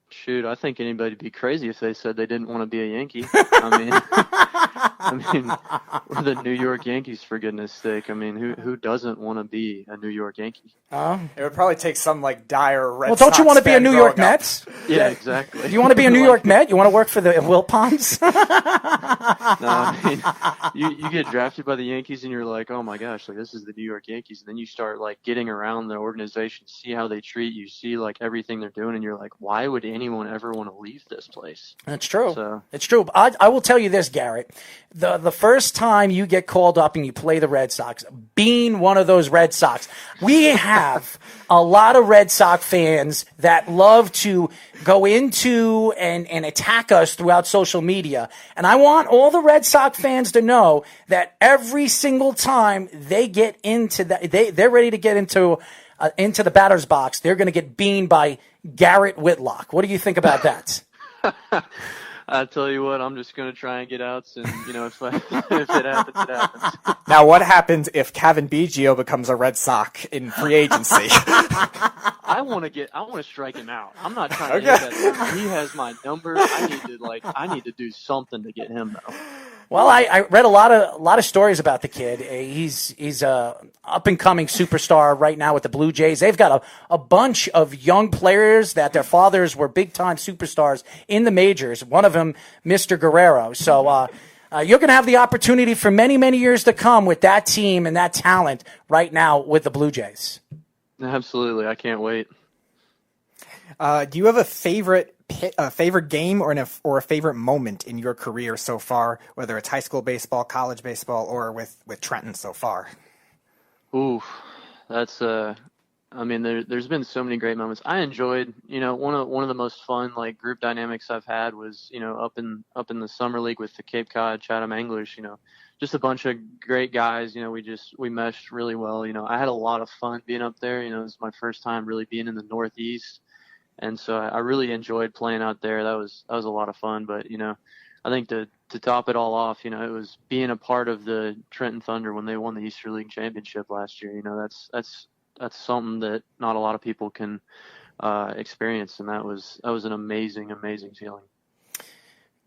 Shoot, I think anybody'd be crazy if they said they didn't want to be a Yankee. I mean, we're the New York Yankees, for goodness sake. I mean, who doesn't want to be a New York Yankee? It would probably take some like dire Red Well, don't you want to be a New York up. Mets? Yeah, exactly. Do you want to be a New York Met? You want to work for the Wilpons? No, I mean, you get drafted by the Yankees and you're like, oh my gosh, like this is the New York Yankees. And then you start like getting around the organization, see how they treat you, see like everything they're doing, and you're like, why would anyone ever want to leave this place? That's true. So, it's true. I will tell you this, Garrett. The first time you get called up and you play the Red Sox, being one of those Red Sox, we have a lot of Red Sox fans that love to go into and attack us throughout social media. And I want all the Red Sox fans to know that every single time they get into that, they're ready to get into the batter's box, they're going to get beamed by Garrett Whitlock. What do you think about that? I tell you what, I'm just going to try and get outs, and if it happens, it happens. Now, what happens if Kevin Biggio becomes a Red Sox in free agency? I want to strike him out. I'm not trying to hit that. He has my number. I need to do something to get him though. Well, I read a lot of stories about the kid. He's a up and coming superstar right now with the Blue Jays. They've got a bunch of young players that their fathers were big time superstars in the majors. One of them, Mr. Guerrero. So you're going to have the opportunity for many, many years to come with that team and that talent right now with the Blue Jays. Absolutely, I can't wait. Do you have a favorite game or a favorite moment in your career so far, whether it's high school baseball, college baseball, or with Trenton so far? Ooh, that's there's been so many great moments. I enjoyed, one of the most fun like group dynamics I've had was, up in the summer league with the Cape Cod Chatham Anglers, just a bunch of great guys, we meshed really well. I had a lot of fun being up there. It was my first time really being in the Northeast. And so I really enjoyed playing out there. That was a lot of fun. But, I think to top it all off, it was being a part of the Trenton Thunder when they won the Easter League Championship last year. That's something that not a lot of people can experience. And that was an amazing, amazing feeling.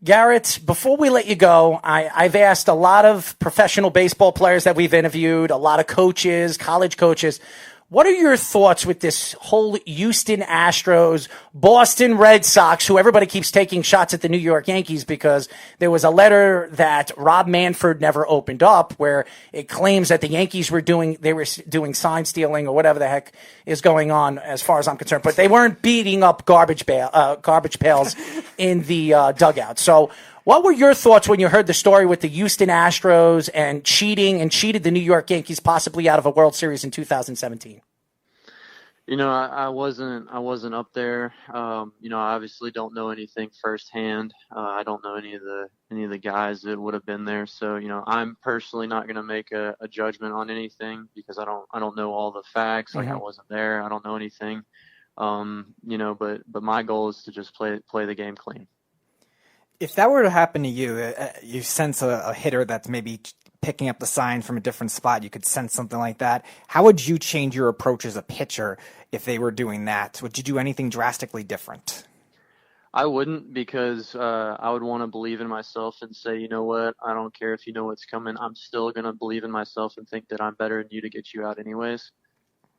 Garrett, before we let you go, I've asked a lot of professional baseball players that we've interviewed, a lot of coaches, college coaches. What are your thoughts with this whole Houston Astros, Boston Red Sox, who everybody keeps taking shots at the New York Yankees because there was a letter that Rob Manfred never opened up where it claims that the Yankees were doing sign stealing or whatever the heck is going on as far as I'm concerned, but they weren't beating up garbage pails in the dugout. So what were your thoughts when you heard the story with the Houston Astros and cheated the New York Yankees possibly out of a World Series in 2017? I wasn't up there. I obviously don't know anything firsthand. I don't know any of the guys that would have been there. So, I'm personally not going to make a judgment on anything because I don't know all the facts. Like I wasn't there. I don't know anything. But my goal is to just play the game clean. If that were to happen to you, you sense a hitter that's maybe picking up the sign from a different spot, you could sense something like that. How would you change your approach as a pitcher if they were doing that? Would you do anything drastically different? I wouldn't because I would want to believe in myself and say, you know what, I don't care if you know what's coming. I'm still going to believe in myself and think that I'm better than you to get you out anyways.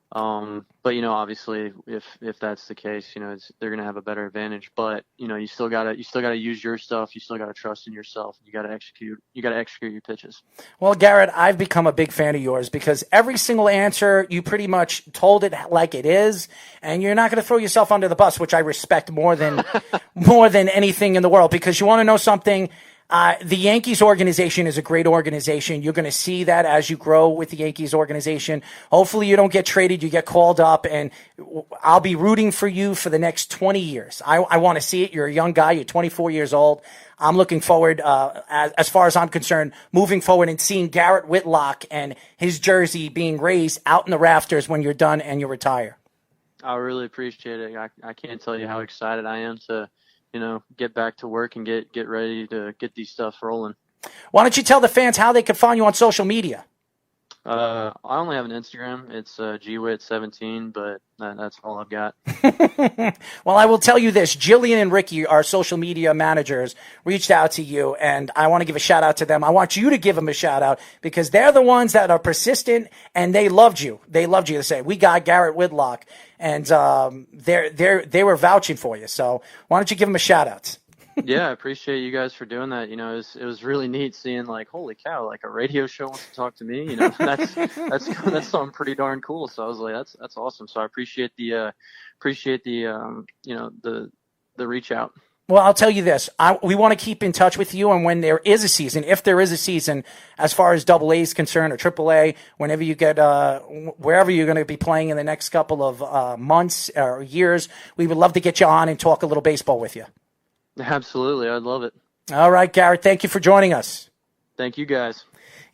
But obviously if that's the case, they're going to have a better advantage, but you still gotta use your stuff. You still gotta trust in yourself. You gotta execute your pitches. Well, Garrett, I've become a big fan of yours because every single answer you pretty much told it like it is, and you're not going to throw yourself under the bus, which I respect more than anything in the world, because you want to know something. The Yankees organization is a great organization. You're going to see that as you grow with the Yankees organization. Hopefully you don't get traded, you get called up, and I'll be rooting for you for the next 20 years. I want to see it. You're a young guy. You're 24 years old. I'm looking forward, as far as I'm concerned, moving forward and seeing Garrett Whitlock and his jersey being raised out in the rafters when you're done and you retire. I really appreciate it. I can't tell you how excited I am to get back to work and get ready to get these stuff rolling. Why don't you tell the fans how they can find you on social media? I only have an Instagram. It's gwit17, but that's all I've got. Well, I will tell you this. Jillian and Ricky, our social media managers, reached out to you, and I want to give a shout out to them. I want you to give them a shout out because they're the ones that are persistent, and they loved you. They loved you to say, we got Garrett Whitlock, and they were vouching for you. So why don't you give them a shout out? Yeah, I appreciate you guys for doing that. It was really neat seeing like, holy cow, like a radio show wants to talk to me. That's something pretty darn cool. So I was like, that's awesome. So I appreciate the reach out. Well, I'll tell you this. We want to keep in touch with you, and when there is a season, if there is a season, as far as Double-A is concerned or Triple-A, whenever you get wherever you're going to be playing in the next couple of months or years, we would love to get you on and talk a little baseball with you. Absolutely. I'd love it. All right, Garrett, thank you for joining us. Thank you, guys.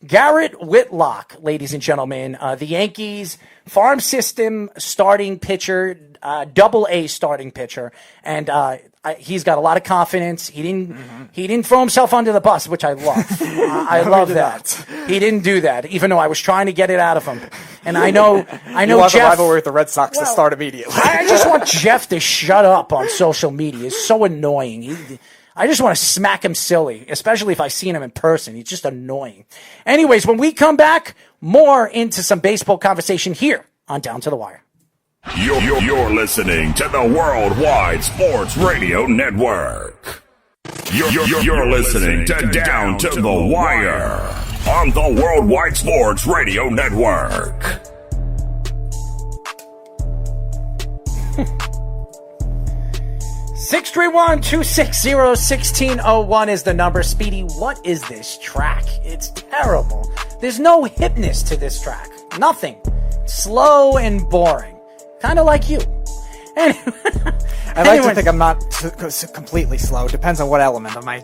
Garrett Whitlock, ladies and gentlemen, the Yankees farm system starting pitcher, Double-A starting pitcher, and he's got a lot of confidence. He didn't throw himself under the bus, which I love. I love that. He didn't do that, even though I was trying to get it out of him. And I know you want Jeff, the rivalry with the Red Sox to start immediately. I just want Jeff to shut up on social media. It's so annoying. I just want to smack him silly, especially if I've seen him in person. He's just annoying. Anyways, when we come back, more into some baseball conversation here on Down to the Wire. You're listening to the Worldwide Sports Radio Network. You're listening to Down to the Wire on the Worldwide Sports Radio Network. 631-260-1601 is the number. Speedy, what is this track? It's terrible. There's no hipness to this track. Nothing. Slow and boring. Kind of like you. I like to think I'm not completely slow. Depends on what element of my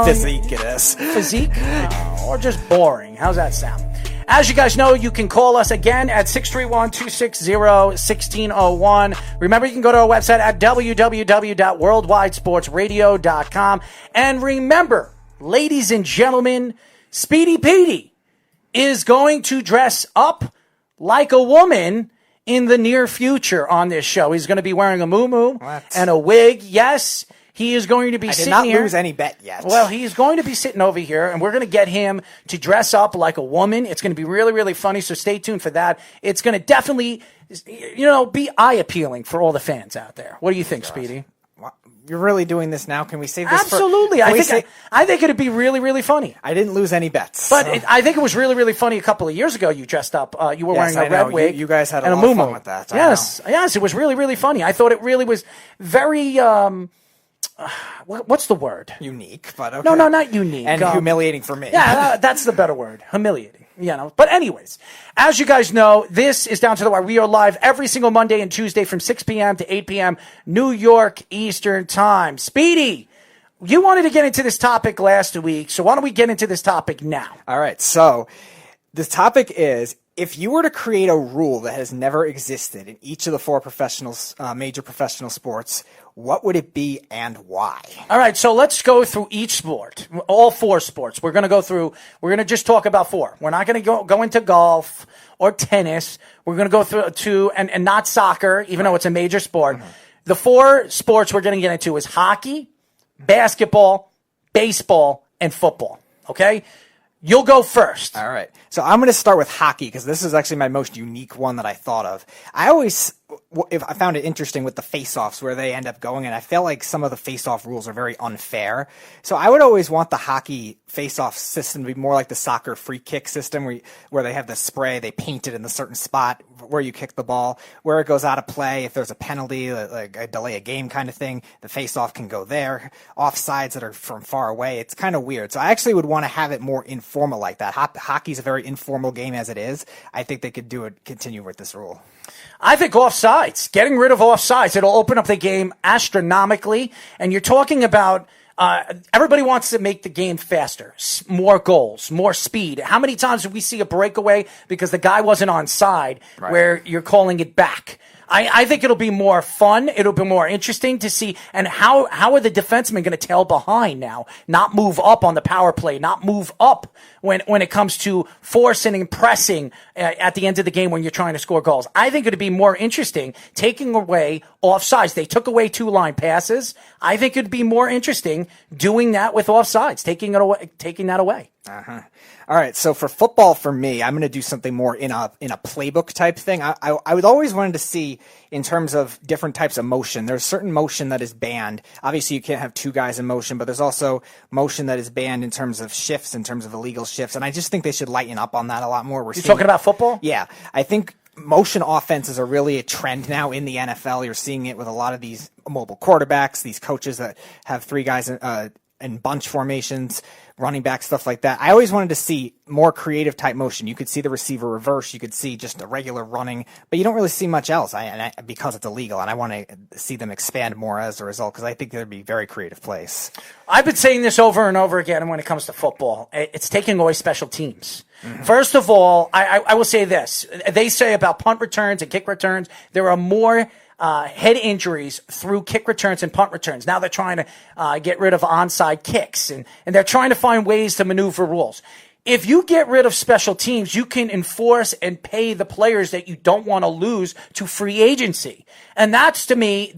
physique it is. Physique? Or just boring. How's that sound? As you guys know, you can call us again at 631-260-1601. Remember, you can go to our website at www.worldwidesportsradio.com. And remember, ladies and gentlemen, Speedy Petey is going to dress up like a woman in the near future on this show. He's going to be wearing a muumuu and a wig. Yes, He is going to be I did sitting not here. lose any bet yet. Well, he's going to be sitting over here, and we're going to get him to dress up like a woman. It's going to be really, really funny, so stay tuned for that. It's going to definitely, be eye-appealing for all the fans out there. What do you think, Speedy? You're really doing this now? Can we save this Absolutely. I think it'd be really, really funny. I didn't lose any bets. But I think it was really, really funny a couple of years ago. You dressed up. You were wearing a red wig. You guys had a and lot of muumuu. fun with that. Yes, it was really, really funny. I thought it really was very, what's the word? Unique, but okay. No, not unique. And humiliating for me. Yeah, that's the better word. Humiliating. But anyways, as you guys know, this is Down to the Wire. We are live every single Monday and Tuesday from 6 p.m. to 8 p.m. New York Eastern Time. Speedy, you wanted to get into this topic last week, so why don't we get into this topic now? All right, so this topic is, if you were to create a rule that has never existed in each of the four major professional sports, what would it be and why? All right, so let's go through each sport, all four sports. We're going to just talk about four. We're not going to go into golf or tennis. We're going to go through and not soccer, even though it's a major sport. Mm-hmm. The four sports we're going to get into is hockey, basketball, baseball, and football. Okay? You'll go first. All right. So I'm going to start with hockey because this is actually my most unique one that I thought of. I found it interesting with the face-offs where they end up going, and I feel like some of the face-off rules are very unfair. So I would always want the hockey face-off system to be more like the soccer free kick system where they have the spray, they paint it in the certain spot where you kick the ball, where it goes out of play. If there's a penalty, like a delay a game kind of thing, the face-off can go there. Offsides that are from far away, it's kind of weird. So I actually would want to have it more informal like that. Hockey's a very informal game as it is. I think they could continue with this rule. I think offsides, getting rid of offsides, it'll open up the game astronomically. And you're talking about everybody wants to make the game faster, more goals, more speed. How many times did we see a breakaway because the guy wasn't onside where you're calling it back? I think it'll be more fun. It'll be more interesting to see. And how are the defensemen going to tail behind now? Not move up on the power play, not move up when it comes to forcing and pressing at the end of the game when you're trying to score goals. I think it'd be more interesting taking away offsides. They took away 2-line passes. I think it'd be more interesting doing that with offsides, taking that away. Uh-huh. All right, so for football, for me, I'm going to do something more in a playbook type thing. I would always wanted to see in terms of different types of motion. There's certain motion that is banned. Obviously, you can't have two guys in motion, but there's also motion that is banned in terms of shifts, in terms of illegal shifts, and I just think they should lighten up on that a lot more. You're talking about football? Yeah, I think motion offenses are really a trend now in the NFL. You're seeing it with a lot of these mobile quarterbacks, these coaches that have three guys in bunch formations, running back, stuff like that. I always wanted to see more creative type motion. You could see the receiver reverse. You could see just a regular running, but you don't really see much else because it's illegal. And I want to see them expand more as a result because I think there'd be very creative plays. I've been saying this over and over again when it comes to football. It's taking away special teams. Mm-hmm. First of all, I will say this. They say about punt returns and kick returns, there are more head injuries through kick returns and punt returns. Now they're trying to get rid of onside kicks, and they're trying to find ways to maneuver rules. If you get rid of special teams, you can enforce and pay the players that you don't want to lose to free agency. And that to me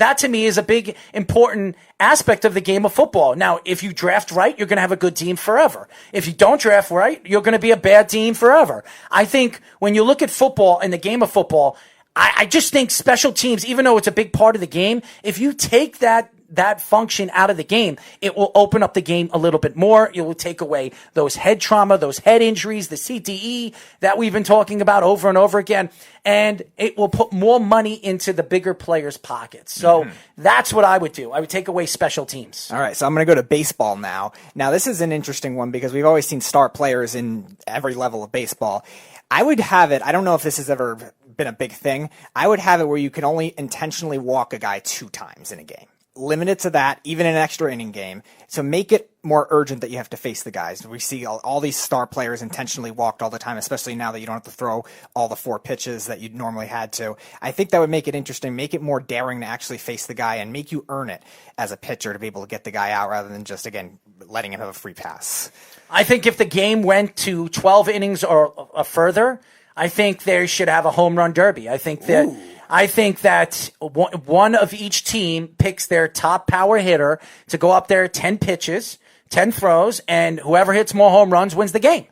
is a big, important aspect of the game of football. Now, if you draft right, you're going to have a good team forever. If you don't draft right, you're going to be a bad team forever. I think when you look at football and the game of football, I just think special teams, even though it's a big part of the game, if you take that function out of the game, it will open up the game a little bit more. It will take away those head trauma, those head injuries, the CTE that we've been talking about over and over again, and it will put more money into the bigger players' pockets. So that's what I would do. I would take away special teams. All right, so I'm going to go to baseball now. Now, this is an interesting one because we've always seen star players in every level of baseball. I would have it, I don't know if this has ever been a big thing, I would have it where you can only intentionally walk a guy 2 times in a game. Limit it to that, even in an extra inning game. So make it more urgent that you have to face the guys. We see all these star players intentionally walked all the time, especially now that you don't have to throw all the 4 pitches that you normally had to. I think that would make it interesting, make it more daring to actually face the guy and make you earn it as a pitcher to be able to get the guy out rather than just, again, letting him have a free pass. I think if the game went to 12 innings or further, I think they should have a home run derby. I think that I think that one of each team picks their top power hitter to go up there 10 pitches, 10 throws, and whoever hits more home runs wins the game.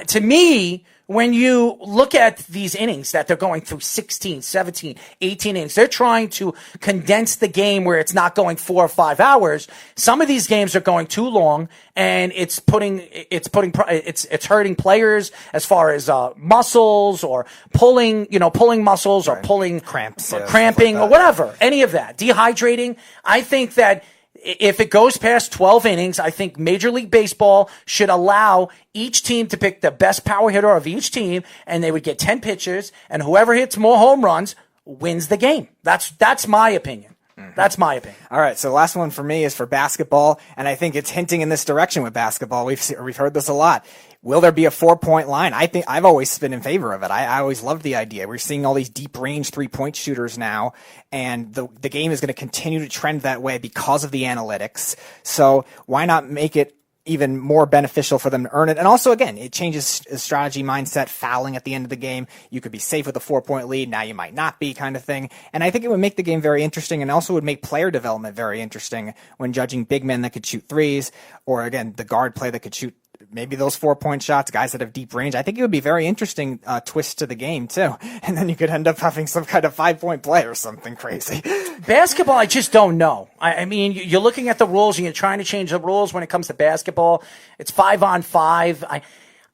To me, when you look at these innings that they're going through 16, 17, 18 innings, they're trying to condense the game where it's not going 4 or 5 hours. Some of these games are going too long, and it's hurting players as far as muscles or pulling muscles or pulling cramps, cramping or whatever, any of that, dehydrating. I think that if it goes past 12 innings, I think Major League Baseball should allow each team to pick the best power hitter of each team, and they would get 10 pitches, and whoever hits more home runs wins the game. That's my opinion. That's my opinion. All right, so the last one for me is for basketball, and I think it's hinting in this direction with basketball. We've heard this a lot. Will there be a 4-point line? I think I've always been in favor of it. I always loved the idea. We're seeing all these deep range 3-point shooters now, and the game is going to continue to trend that way because of the analytics. So why not make it even more beneficial for them to earn it? And also, again, it changes strategy, mindset, fouling at the end of the game. You could be safe with a 4-point lead. Now you might not be, kind of thing. And I think it would make the game very interesting, and also would make player development very interesting when judging big men that could shoot threes, or again, the guard play that could shoot maybe those 4-point shots, guys that have deep range. I think it would be very interesting twist to the game too. And then you could end up having some kind of 5-point play or something crazy. Basketball, I just don't know. I mean, you're looking at the rules and you're trying to change the rules when it comes to basketball. It's 5-on-5.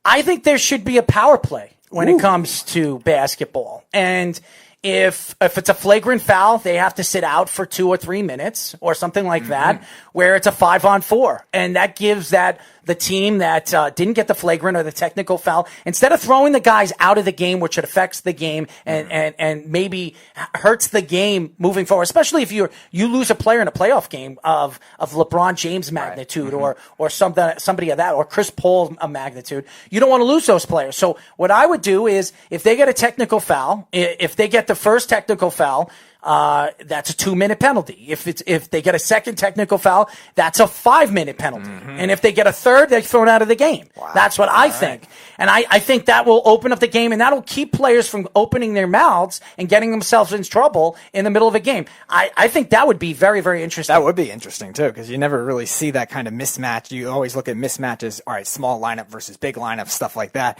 I think there should be a power play when it comes to basketball. And if it's a flagrant foul, they have to sit out for 2 or 3 minutes or something like that, where it's a 5-on-4. And that gives the team that didn't get the flagrant or the technical foul, instead of throwing the guys out of the game, which it affects the game and maybe hurts the game moving forward, especially if you lose a player in a playoff game of LeBron James magnitude or somebody of that, or Chris Paul magnitude. You don't want to lose those players. So what I would do is, if they get a technical foul, if they get the first technical foul, that's a 2-minute penalty. If they get a second technical foul, that's a 5-minute penalty. And if they get a third, they're thrown out of the game. Wow. That's what I think. And I think that will open up the game, and that'll keep players from opening their mouths and getting themselves in trouble in the middle of a game. I think that would be very, very interesting. That would be interesting too, because you never really see that kind of mismatch. You always look at mismatches, all right, small lineup versus big lineup, stuff like that.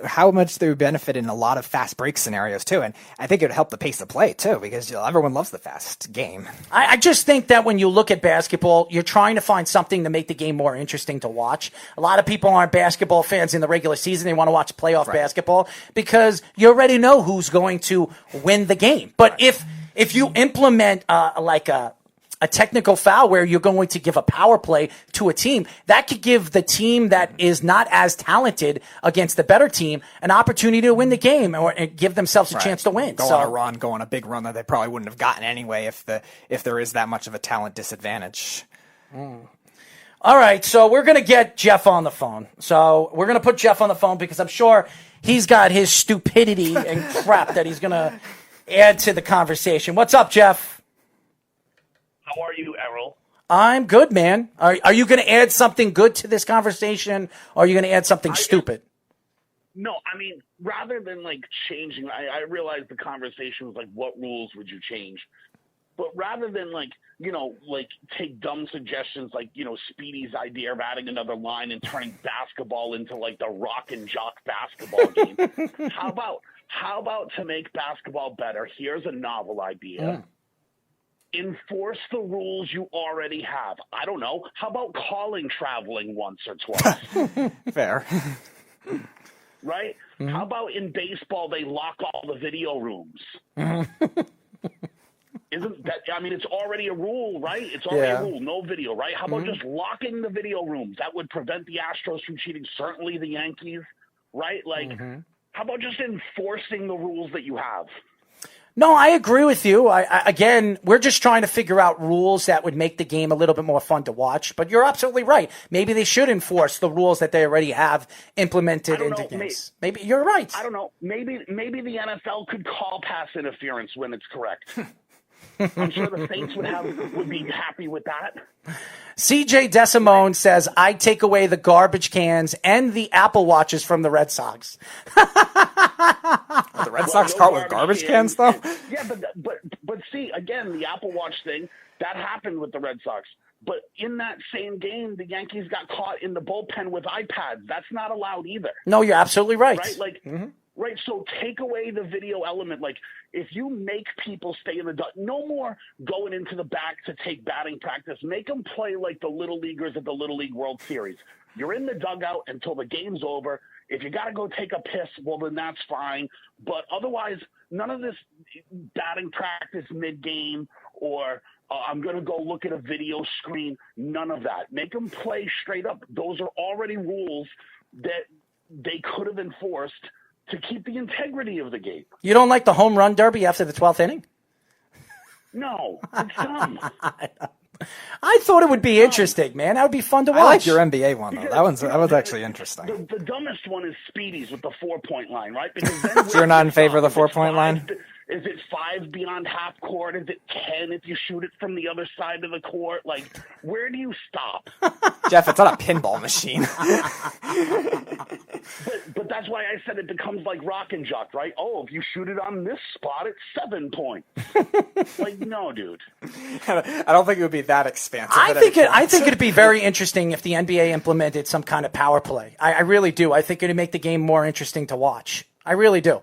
How much they would benefit in a lot of fast break scenarios too. And I think it would help the pace of play too, because everyone loves the fast game. I just think that when you look at basketball, you're trying to find something to make the game more interesting to watch. A lot of people aren't basketball fans in the regular season. They want to watch playoff basketball because you already know who's going to win the game. But if you implement like a technical foul where you're going to give a power play to a team, that could give the team that is not as talented against the better team an opportunity to win the game or give themselves a chance to win. Go on a big run that they probably wouldn't have gotten anyway if there is that much of a talent disadvantage. All right, so we're going to get Jeff on the phone. So we're going to put Jeff on the phone because I'm sure he's got his stupidity and crap that he's going to add to the conversation. What's up, Jeff? How are you, Errol? I'm good, man. Are you going to add something good to this conversation, or are you going to add something stupid? No, I mean, rather than changing, I realize the conversation was what rules would you change? But rather than take dumb suggestions Speedy's idea of adding another line and turning basketball into the rock and jock basketball game, how about to make basketball better? Here's a novel idea. Enforce the rules you already have. I don't know. How about calling traveling once or twice? Fair. Right? How about in baseball they lock all the video rooms? Isn't that, it's already a rule, right? It's already a rule, no video, right? How about just locking the video rooms? That would prevent the Astros from cheating, certainly the Yankees, right? How about just enforcing the rules that you have? No, I agree with you. Again, we're just trying to figure out rules that would make the game a little bit more fun to watch. But you're absolutely right. Maybe they should enforce the rules that they already have implemented into games. Maybe you're right. I don't know. Maybe the NFL could call pass interference when it's correct. I'm sure the Saints would be happy with that. CJ Desimone says, I'd take away the garbage cans and the Apple Watches from the Red Sox. The Red Sox caught with garbage cans, though? Yeah, but see, again, the Apple Watch thing, that happened with the Red Sox. But in that same game, the Yankees got caught in the bullpen with iPads. That's not allowed either. No, you're absolutely right. Right? Like, right. So take away the video element. Like, if you make people stay in the dugout, no more going into the back to take batting practice. Make them play like the Little Leaguers at the Little League World Series. You're in the dugout until the game's over. If you got to go take a piss, well, then that's fine. But otherwise, none of this batting practice mid-game or I'm going to go look at a video screen. None of that. Make them play straight up. Those are already rules that they could have enforced to keep the integrity of the game. You don't like the home run derby after the 12th inning? No, it's dumb. I thought it would be interesting, man. That would be fun to watch. I like your NBA one, though. That was actually interesting. The dumbest one is Speedy's with the 4-point line, right? Because then So you're not in favor of the 4-point line? Is it 5 beyond half court? Is it 10 if you shoot it from the other side of the court? Like, where do you stop? Jeff, it's not a pinball machine. But that's why I said it becomes like Rock and Jock, right? Oh, if you shoot it on this spot, it's 7 points. Like, no, dude. I don't think it would be that expansive. I think it'd be very interesting if the NBA implemented some kind of power play. I really do. I think it'd make the game more interesting to watch. I really do.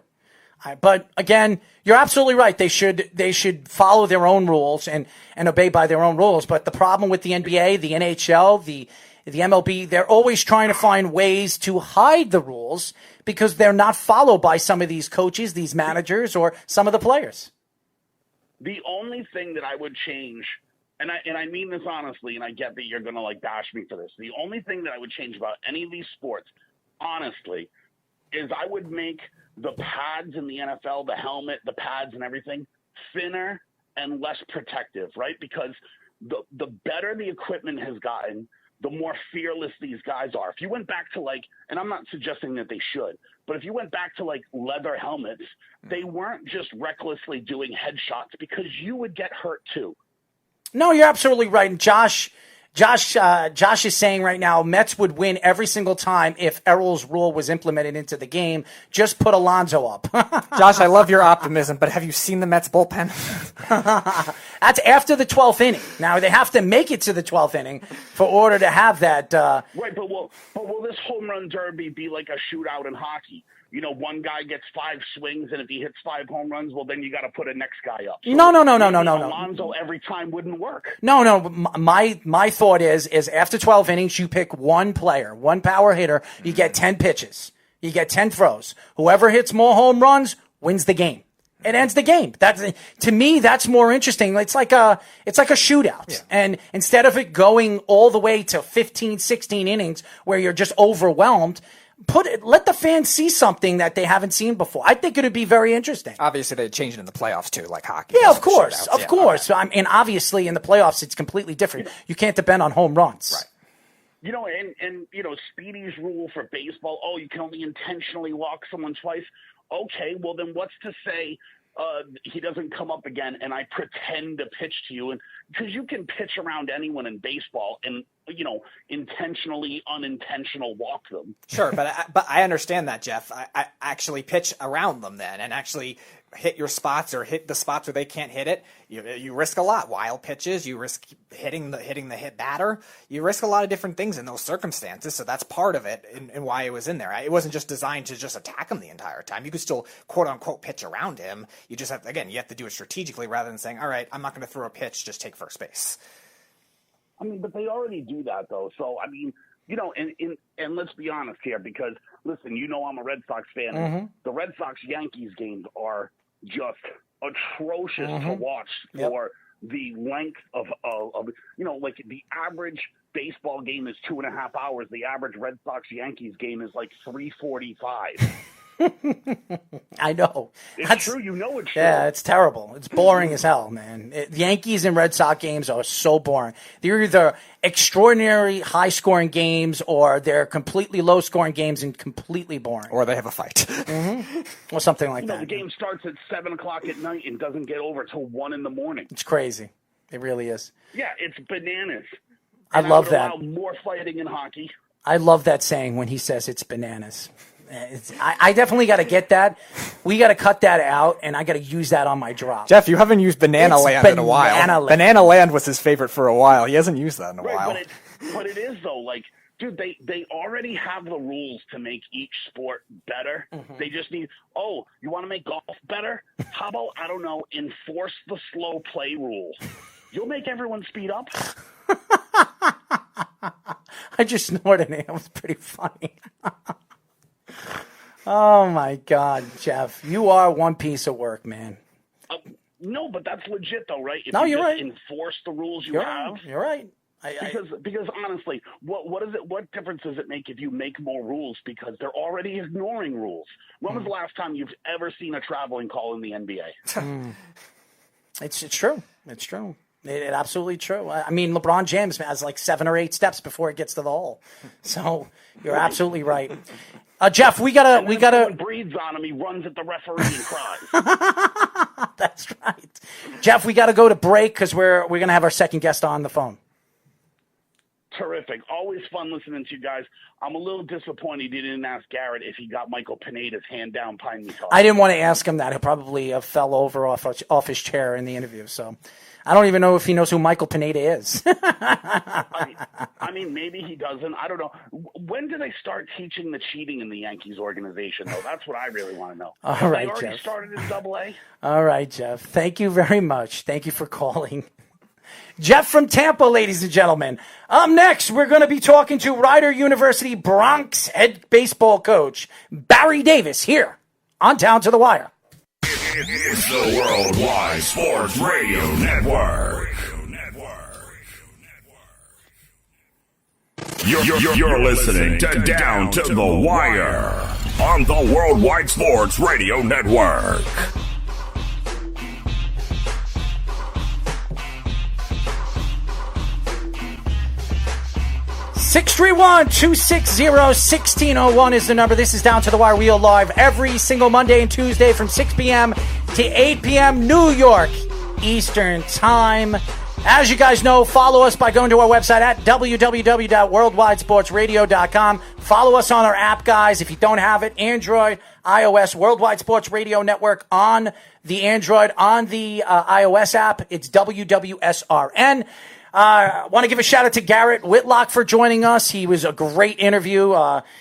But again, you're absolutely right. They should follow their own rules and obey by their own rules. But the problem with the NBA, the NHL, the MLB, they're always trying to find ways to hide the rules because they're not followed by some of these coaches, these managers, or some of the players. The only thing that I would change, and I mean this honestly, and I get that you're going to like bash me for this. The only thing that I would change about any of these sports, honestly, is I would make the pads in the NFL, the helmet, the pads and everything, thinner and less protective, right? Because the better the equipment has gotten, the more fearless these guys are. If you went back to and I'm not suggesting that they should, but if you went back to leather helmets, they weren't just recklessly doing headshots because you would get hurt too. No, you're absolutely right. And Josh is saying right now Mets would win every single time if Errol's rule was implemented into the game. Just put Alonso up. Josh, I love your optimism, but have you seen the Mets bullpen? That's after the 12th inning. Now, they have to make it to the 12th inning for order to have that. Right, but will this home run derby be like a shootout in hockey? You know, one guy gets 5 swings, and if he hits 5 home runs, well, then you got to put a next guy up. So No. Alonso every time wouldn't work. No. My thought is after 12 innings, you pick one player, one power hitter. You get 10 pitches. You get 10 throws. Whoever hits more home runs wins the game. It ends the game. To me, that's more interesting. It's like a shootout. Yeah. And instead of it going all the way to 15, 16 innings where you're just overwhelmed, let the fans see something that they haven't seen before. I think it would be very interesting. Obviously, they changed it in the playoffs too, like hockey. Yeah, of course. I mean, obviously, in the playoffs, it's completely different. You can't depend on home runs. Right. You know, and Speedy's rule for baseball, you can only intentionally walk someone twice. Okay, well, then what's to say he doesn't come up again and I pretend to pitch to you? And because you can pitch around anyone in baseball and, intentionally, unintentional walk them. Sure, but I understand that, Jeff. I actually pitch around them then and actually hit your spots or hit the spots where they can't hit it. You risk a lot. Wild pitches, you risk hitting the hit batter. You risk a lot of different things in those circumstances, so that's part of it and why it was in there. It wasn't just designed to just attack him the entire time. You could still, quote-unquote, pitch around him. You just have to do it strategically rather than saying, all right, I'm not going to throw a pitch, just take first base. I mean, but they already do that, though. So, I mean, and let's be honest here, because, listen, I'm a Red Sox fan. Mm-hmm. The Red Sox-Yankees games are just atrocious to watch for the length of the average baseball game is 2.5 hours. The average Red Sox-Yankees game is like 3:45. I know. It's true. It's true. Yeah, it's terrible. It's boring as hell, man. Yankees and Red Sox games are so boring. They're either extraordinary high-scoring games or they're completely low-scoring games and completely boring. Or they have a fight. Or something like that. The game starts at 7 o'clock at night and doesn't get over till 1 in the morning. It's crazy. It really is. Yeah, it's bananas. I love that. More fighting in hockey. I love that saying when he says it's bananas. I definitely got to get that. We got to cut that out, and I got to use that on my drop. Jeff, you haven't used Banana Land in a while. Banana Land was his favorite for a while. He hasn't used that in a while. But it is, though. Like, dude, they already have the rules to make each sport better. Mm-hmm. They just need, you want to make golf better? How about, I don't know, enforce the slow play rule? You'll make everyone speed up. I just snorted it. It was pretty funny. Oh, my God, Jeff. You are one piece of work, man. No, but that's legit, though, right? If you're right. Enforce the rules you have. You're right. Because honestly, what difference does it make if you make more rules? Because they're already ignoring rules. When was the last time you've ever seen a traveling call in the NBA? It's true. It's true. It's absolutely true. I mean, LeBron James has like 7 or 8 steps before it gets to the hole. So you're absolutely right. Jeff, we gotta. Breathes on him. He runs at the referee and cries. That's right. Jeff, we got to go to break because we're gonna have our second guest on the phone. Terrific. Always fun listening to you guys. I'm a little disappointed you didn't ask Garrett if he got Michael Pineda's hand down Pine Guitar. I didn't want to ask him that. He probably fell over off his chair in the interview. So I don't even know if he knows who Michael Pineda is. I mean, maybe he doesn't. I don't know. When do they start teaching the cheating in the Yankees organization, though? That's what I really want to know. All right, they already Jeff. Started in Double-A? All right, Jeff. Thank you very much. Thank you for calling. Jeff from Tampa, ladies and gentlemen. Next, we're going to be talking to Rider University Bronx head baseball coach Barry Davis here on Down to the Wire. It's the Worldwide Sports Radio Network. You're listening to Down to the Wire on the Worldwide Sports Radio Network. 631-260-1601 is the number. This is Down to the Wire. We are live every single Monday and Tuesday from 6 p.m. to 8 p.m. New York Eastern Time. As you guys know, follow us by going to our website at www.worldwidesportsradio.com. Follow us on our app, guys. If you don't have it, Android, iOS, Worldwide Sports Radio Network on the Android, on the iOS app. It's WWSRN. Want to give a shout out to Garrett Whitlock for joining us. He was a great interview.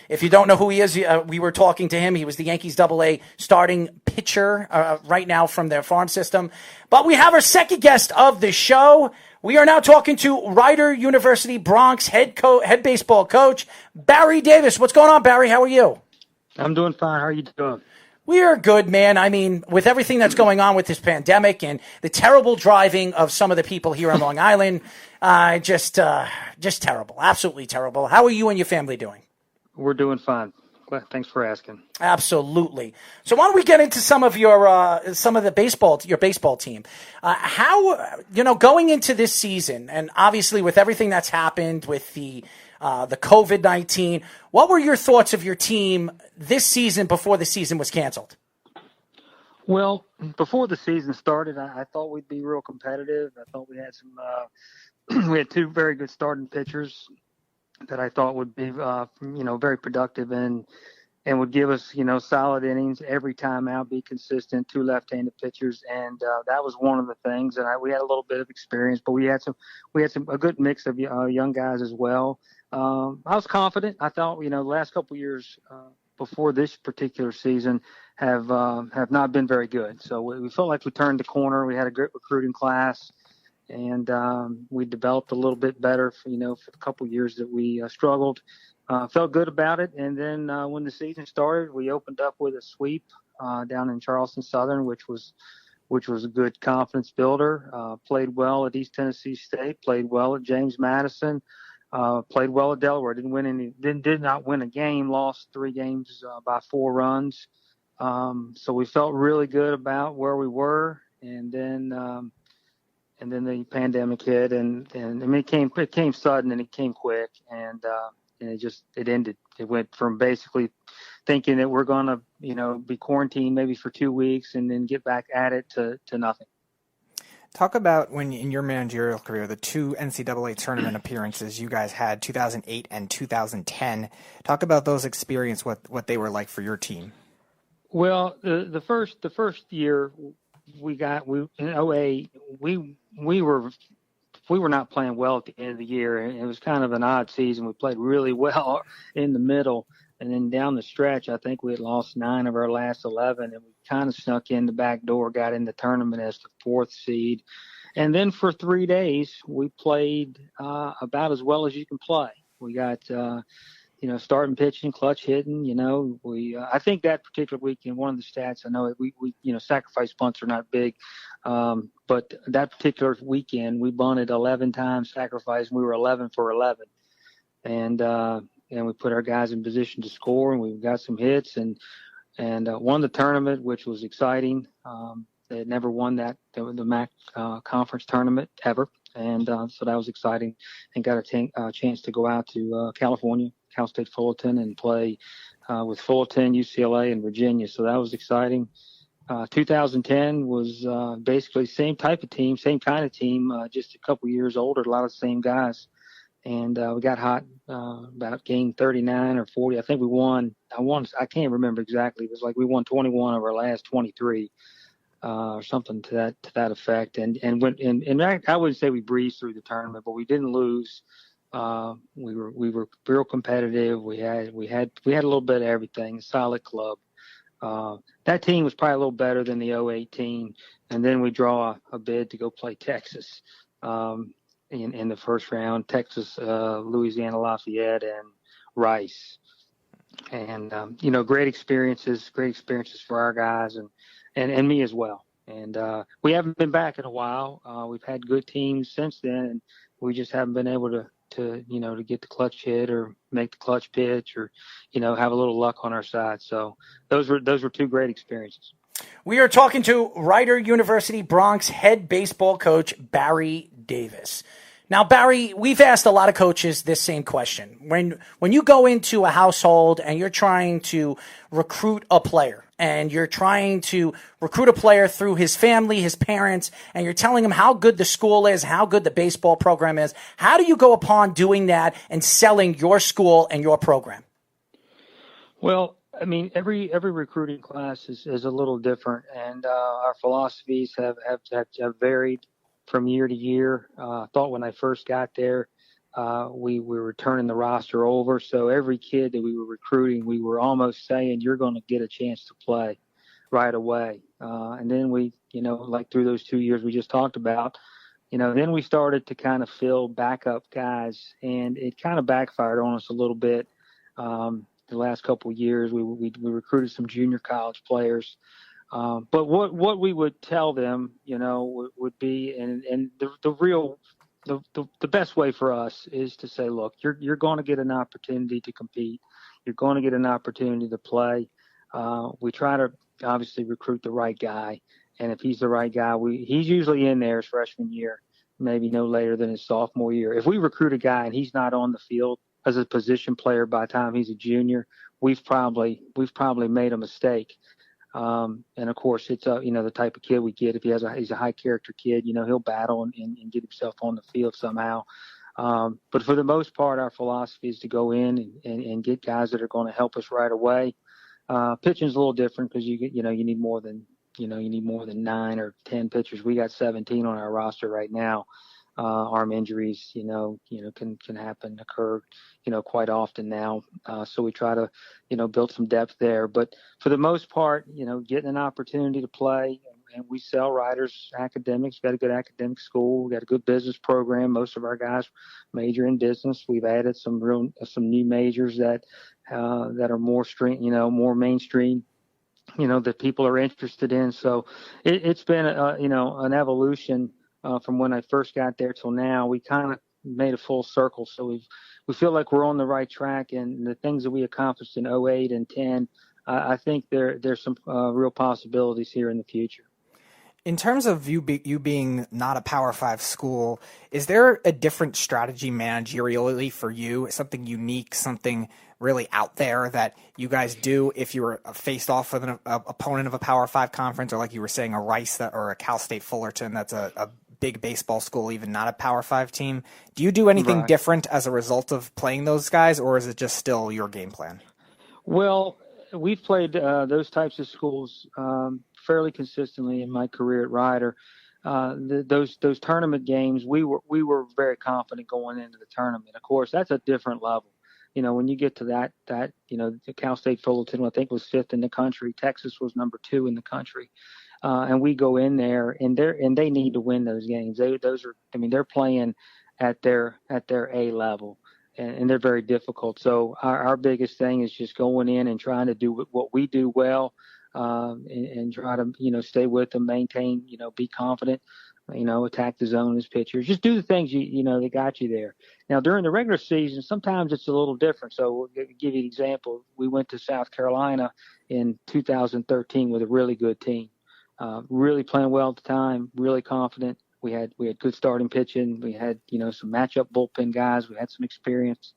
If you don't know who he is, we were talking to him. He was the Yankees Double-A starting pitcher right now from their farm system. But we have our second guest of the show. We are now talking to Rider University Bronx head baseball coach Barry Davis. What's going on, Barry? How are you? I'm doing fine. How are you doing? We are good, man. I mean, with everything that's going on with this pandemic and the terrible driving of some of the people here on Long Island, just terrible. Absolutely terrible. How are you and your family doing? We're doing fine. Thanks for asking. Absolutely. So why don't we get into some of your your baseball team? How going into this season, and obviously with everything that's happened with the COVID-19, what were your thoughts of your team this season before the season was canceled? Well, before the season started, I thought we'd be real competitive. I thought we had we had 2 very good starting pitchers that I thought would be, very productive and would give us, solid innings every time out, be consistent, 2 left-handed pitchers. And that was one of the things. And we had a little bit of experience, but we had a good mix of young guys as well. I was confident. I thought, the last couple of years before this particular season have not been very good. So we felt like we turned the corner. We had a great recruiting class, and we developed a little bit better, for the couple of years that we struggled. Felt good about it. And then when the season started, we opened up with a sweep down in Charleston Southern, which was a good confidence builder. Played well at East Tennessee State. Played well at James Madison. Played well at Delaware. Did not win a game. Lost 3 games by 4 runs. So we felt really good about where we were. And then the pandemic hit, and I mean it came sudden and it came quick, and it ended. It went from basically thinking that we're gonna be quarantined maybe for 2 weeks and then get back at it to nothing. Talk about when in your managerial career, the 2 NCAA tournament appearances you guys had, 2008 and 2010. Talk about those experiences, what they were like for your team. Well, the first year we in 08, we were not playing well at the end of the year, and it was kind of an odd season. We played really well in the middle, and then down the stretch, I think we had lost 9 of our last 11, and we kind of snuck in the back door, got in the tournament as the 4th seed. And then for 3 days, we played about as well as you can play. We got, starting pitching, clutch hitting. I think that particular weekend, one of the stats I know, we sacrifice bunts are not big, but that particular weekend we bunted 11 times, sacrificed. We were 11 for 11, and we put our guys in position to score, and we got some hits and won the tournament, which was exciting. They had never won the MAC conference tournament ever, and so that was exciting, and got a chance to go out to California, Cal State Fullerton, and play with Fullerton, UCLA, and Virginia. So that was exciting. 2010 was basically same type of team, same kind of team, just a couple years older, a lot of the same guys. And we got hot about game 39 or 40. I think we won. I can't remember exactly. It was like we won 21 of our last 23. Or something to that effect, and I wouldn't say we breezed through the tournament, but we didn't lose. We were real competitive. We had a little bit of everything. Solid club. That team was probably a little better than the 08 team, and then we draw a bid to go play Texas in the first round. Texas, Louisiana Lafayette, and Rice, and great experiences for our guys and me as well. And we haven't been back in a while. We've had good teams since then, and we just haven't been able to get the clutch hit or make the clutch pitch or, have a little luck on our side. So those were 2 great experiences. We are talking to Rider University Bronx head baseball coach Barry Davis. Now, Barry, we've asked a lot of coaches this same question. When you go into a household and you're trying to recruit a player, and you're trying to recruit a player through his family, his parents, and you're telling him how good the school is, how good the baseball program is, how do you go upon doing that and selling your school and your program? Well, I mean, every recruiting class is a little different, and our philosophies have varied from year to year. I thought when I first got there, we were turning the roster over. So every kid that we were recruiting, we were almost saying, you're going to get a chance to play right away. And then we, like through those 2 years we just talked about, then we started to kind of fill backup guys, and it kind of backfired on us a little bit. The last couple of years, we recruited some junior college players. But what we would tell them, would be, and the best way for us is to say, look, you're going to get an opportunity to compete. You're going to get an opportunity to play. We try to obviously recruit the right guy. And if he's the right guy, he's usually in there his freshman year, maybe no later than his sophomore year. If we recruit a guy and he's not on the field as a position player by the time he's a junior, we've probably made a mistake. And of course, it's the type of kid we get. If he's a high character kid, he'll battle and get himself on the field somehow. But for the most part, our philosophy is to go in and get guys that are going to help us right away. Pitching is a little different because you need more than 9 or 10 pitchers. We got 17 on our roster right now. Arm injuries, can occur, quite often now. So we try to, build some depth there. But for the most part, getting an opportunity to play, and we sell riders academics. Got a good academic school. We got a good business program. Most of our guys major in business. We've added some new majors that are more more mainstream. That people are interested in. So it's been an evolution. From when I first got there till now, we kind of made a full circle. So we feel like we're on the right track, and the things that we accomplished in 08 and 10, I think there's some real possibilities here in the future. In terms of you being not a Power 5 school, is there a different strategy managerially for you? Something unique, something really out there that you guys do if you were faced off with an opponent of a Power 5 conference, or like you were saying, a Rice or a Cal State Fullerton that's a big baseball school, even not a Power 5 team. Do you do anything Right. different as a result of playing those guys, or is it just still your game plan? Well, we've played those types of schools fairly consistently in my career at Ryder. Those tournament games, we were very confident going into the tournament. Of course, that's a different level. When you get to that the Cal State Fullerton, I think, was 5th in the country. Texas was number 2 in the country. And we go in there, and they need to win those games. They're playing at their A level, and they're very difficult. So our biggest thing is just going in and trying to do what we do well, and try to stay with them, maintain, be confident, attack the zone as pitchers. Just do the things that got you there. Now during the regular season, sometimes it's a little different. So we'll give you an example. We went to South Carolina in 2013 with a really good team. Really playing well at the time, really confident. We had good starting pitching. We had, some matchup bullpen guys. We had some experience.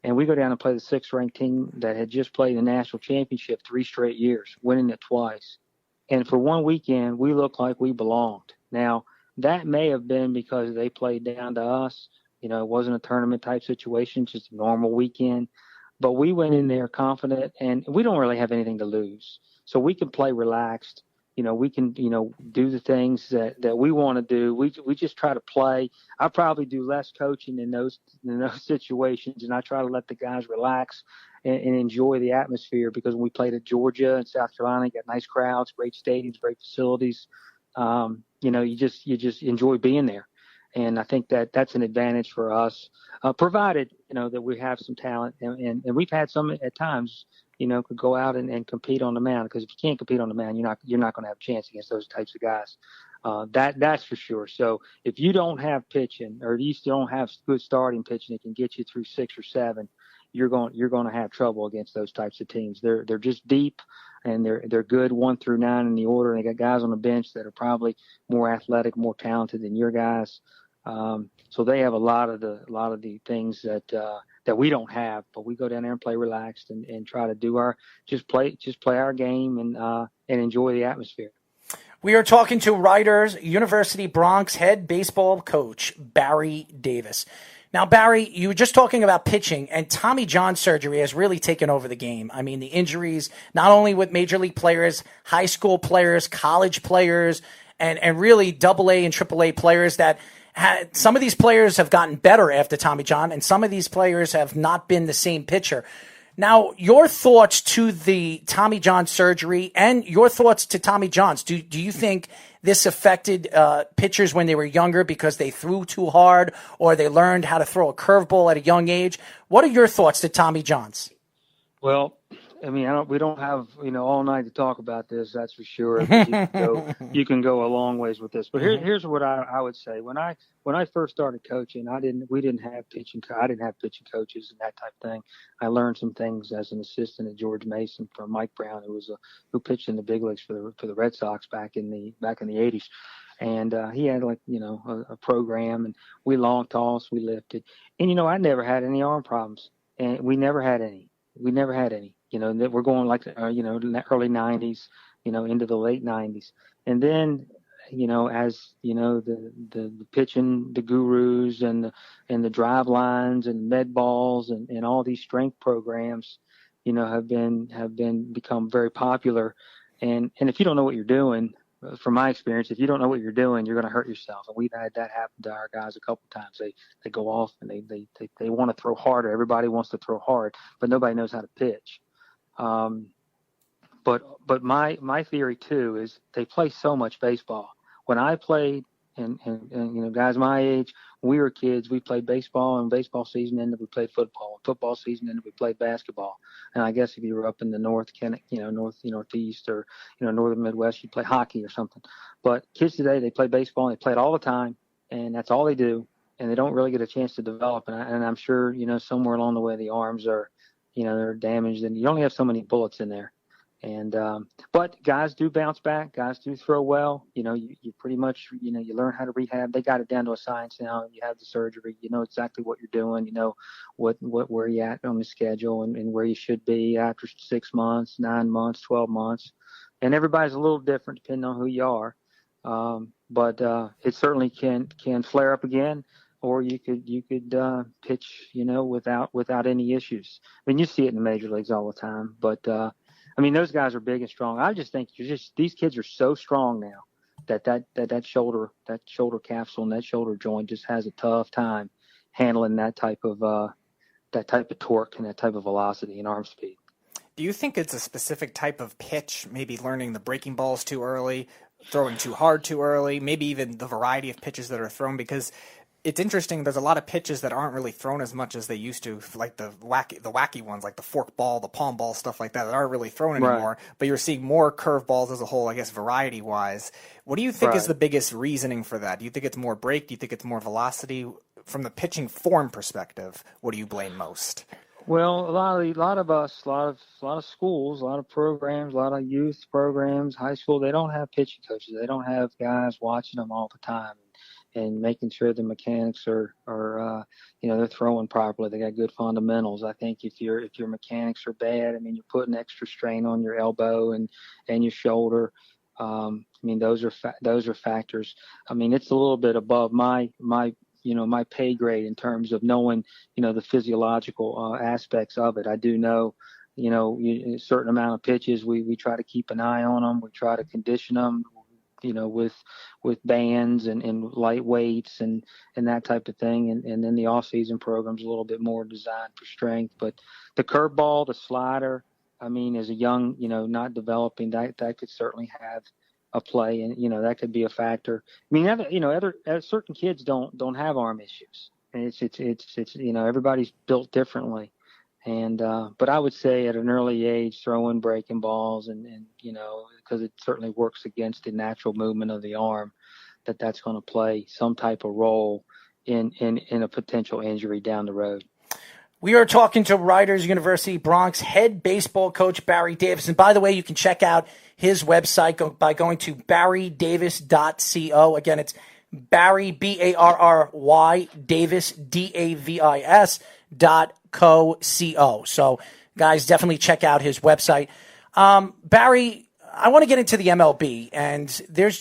And we go down and play the 6th-ranked team that had just played the national championship 3 straight years, winning it twice. And for one weekend, we looked like we belonged. Now, that may have been because they played down to us. It wasn't a tournament-type situation, just a normal weekend. But we went in there confident, and we don't really have anything to lose. So we can play relaxed. We can, do the things that we want to do. We just try to play. I probably do less coaching in those situations, and I try to let the guys relax and enjoy the atmosphere, because when we played at Georgia and South Carolina, you got nice crowds, great stadiums, great facilities. You just enjoy being there. And I think that's an advantage for us, provided, that we have some talent, and we've had some at times, could go out and compete on the mound, because if you can't compete on the mound, you're not going to have a chance against those types of guys. That's for sure. So if you don't have pitching, or you still don't have good starting pitching that can get you through 6 or 7, you're going to have trouble against those types of teams. They're just deep, and they're good 1 through 9 in the order. And they got guys on the bench that are probably more athletic, more talented than your guys. So they have a lot of the things that we don't have, but we go down there and play relaxed and try to do just play our game and enjoy the atmosphere. We are talking to Ryder's University Bronx head baseball coach, Barry Davis. Now, Barry, you were just talking about pitching, and Tommy John surgery has really taken over the game. I mean, the injuries, not only with major league players, high school players, college players, and really Double-A and Triple-A players that some of these players have gotten better after Tommy John, and some of these players have not been the same pitcher. Now, your thoughts to the Tommy John surgery and your thoughts to Tommy John's. Do you think this affected pitchers when they were younger because they threw too hard, or they learned how to throw a curveball at a young age? What are your thoughts to Tommy John's? Well, we don't have, all night to talk about this, that's for sure. You can go a long ways with this. But here's what I would say. When I first started coaching, I didn't have pitching coaches and that type of thing. I learned some things as an assistant at George Mason from Mike Brown, who pitched in the big leagues for the Red Sox back in the 80s. And he had a program, and we long tossed, we lifted. And I never had any arm problems, and we never had any. That we're going like, in the early 90s, into the late 90s. And then, as, the pitching, the gurus and the drive lines and med balls and all these strength programs, have become very popular. And if you don't know what you're doing, from my experience, if you don't know what you're doing, you're going to hurt yourself. And we've had that happen to our guys a couple of times. They go off and they want to throw harder. Everybody wants to throw hard, but nobody knows how to pitch. But my theory too is they play so much baseball. When I played, and guys my age, when we were kids, we played baseball, and baseball season ended, we played football. Football season ended, we played basketball. And I guess if you were up in the northeast or northern Midwest, you play hockey or something. But kids today, they play baseball, and they play it all the time, and that's all they do, and they don't really get a chance to develop. And I'm sure somewhere along the way the arms are they're damaged, and you only have so many bullets in there. And but guys do bounce back. Guys do throw well. You pretty much you learn how to rehab. They got it down to a science now. You have the surgery. You know exactly what you're doing. You know where you at on the schedule and where you should be after 6 months, 9 months, 12 months. And everybody's a little different depending on who you are. but it certainly can flare up again. Or you could pitch, without any issues. I mean, you see it in the major leagues all the time. But I mean, those guys are big and strong. I just think these kids are so strong now that shoulder capsule and that shoulder joint just has a tough time handling that type of torque and that type of velocity and arm speed. Do you think it's a specific type of pitch, maybe learning the breaking balls too early, throwing too hard too early, maybe even the variety of pitches that are thrown? Because it's interesting, there's a lot of pitches that aren't really thrown as much as they used to, like the wacky ones, like the fork ball, the palm ball, stuff like that aren't really thrown anymore. Right. But you're seeing more curve balls as a whole, I guess, variety-wise. What do you think is the biggest reasoning for that? Do you think it's more break? Do you think it's more velocity? From the pitching form perspective, what do you blame most? Well, a lot of schools, a lot of programs, a lot of youth programs, high school, they don't have pitching coaches. They don't have guys watching them all the time and making sure the mechanics are they're throwing properly. They got good fundamentals. I think if your mechanics are bad, I mean, you're putting extra strain on your elbow and your shoulder. I mean, those are factors. I mean, it's a little bit above my pay grade in terms of knowing, the physiological aspects of it. I do know, a certain amount of pitches, we try to keep an eye on them. We try to condition them, with bands and light weights and that type of thing. And then the off-season program's a little bit more designed for strength. But the curveball, the slider, I mean, as a young, not developing, that could certainly have a play, and that could be a factor. I mean, certain kids don't have arm issues, and it's everybody's built differently, and but I would say at an early age, throwing breaking balls and because it certainly works against the natural movement of the arm, that's going to play some type of role in a potential injury down the road. We are talking to Rider's University Bronx head baseball coach Barry Davis. And by the way, you can check out his website by going to barrydavis.co. Again, it's Barry, Barry, Davis, Davis.co. So, guys, definitely check out his website. Barry, I want to get into the MLB, and there's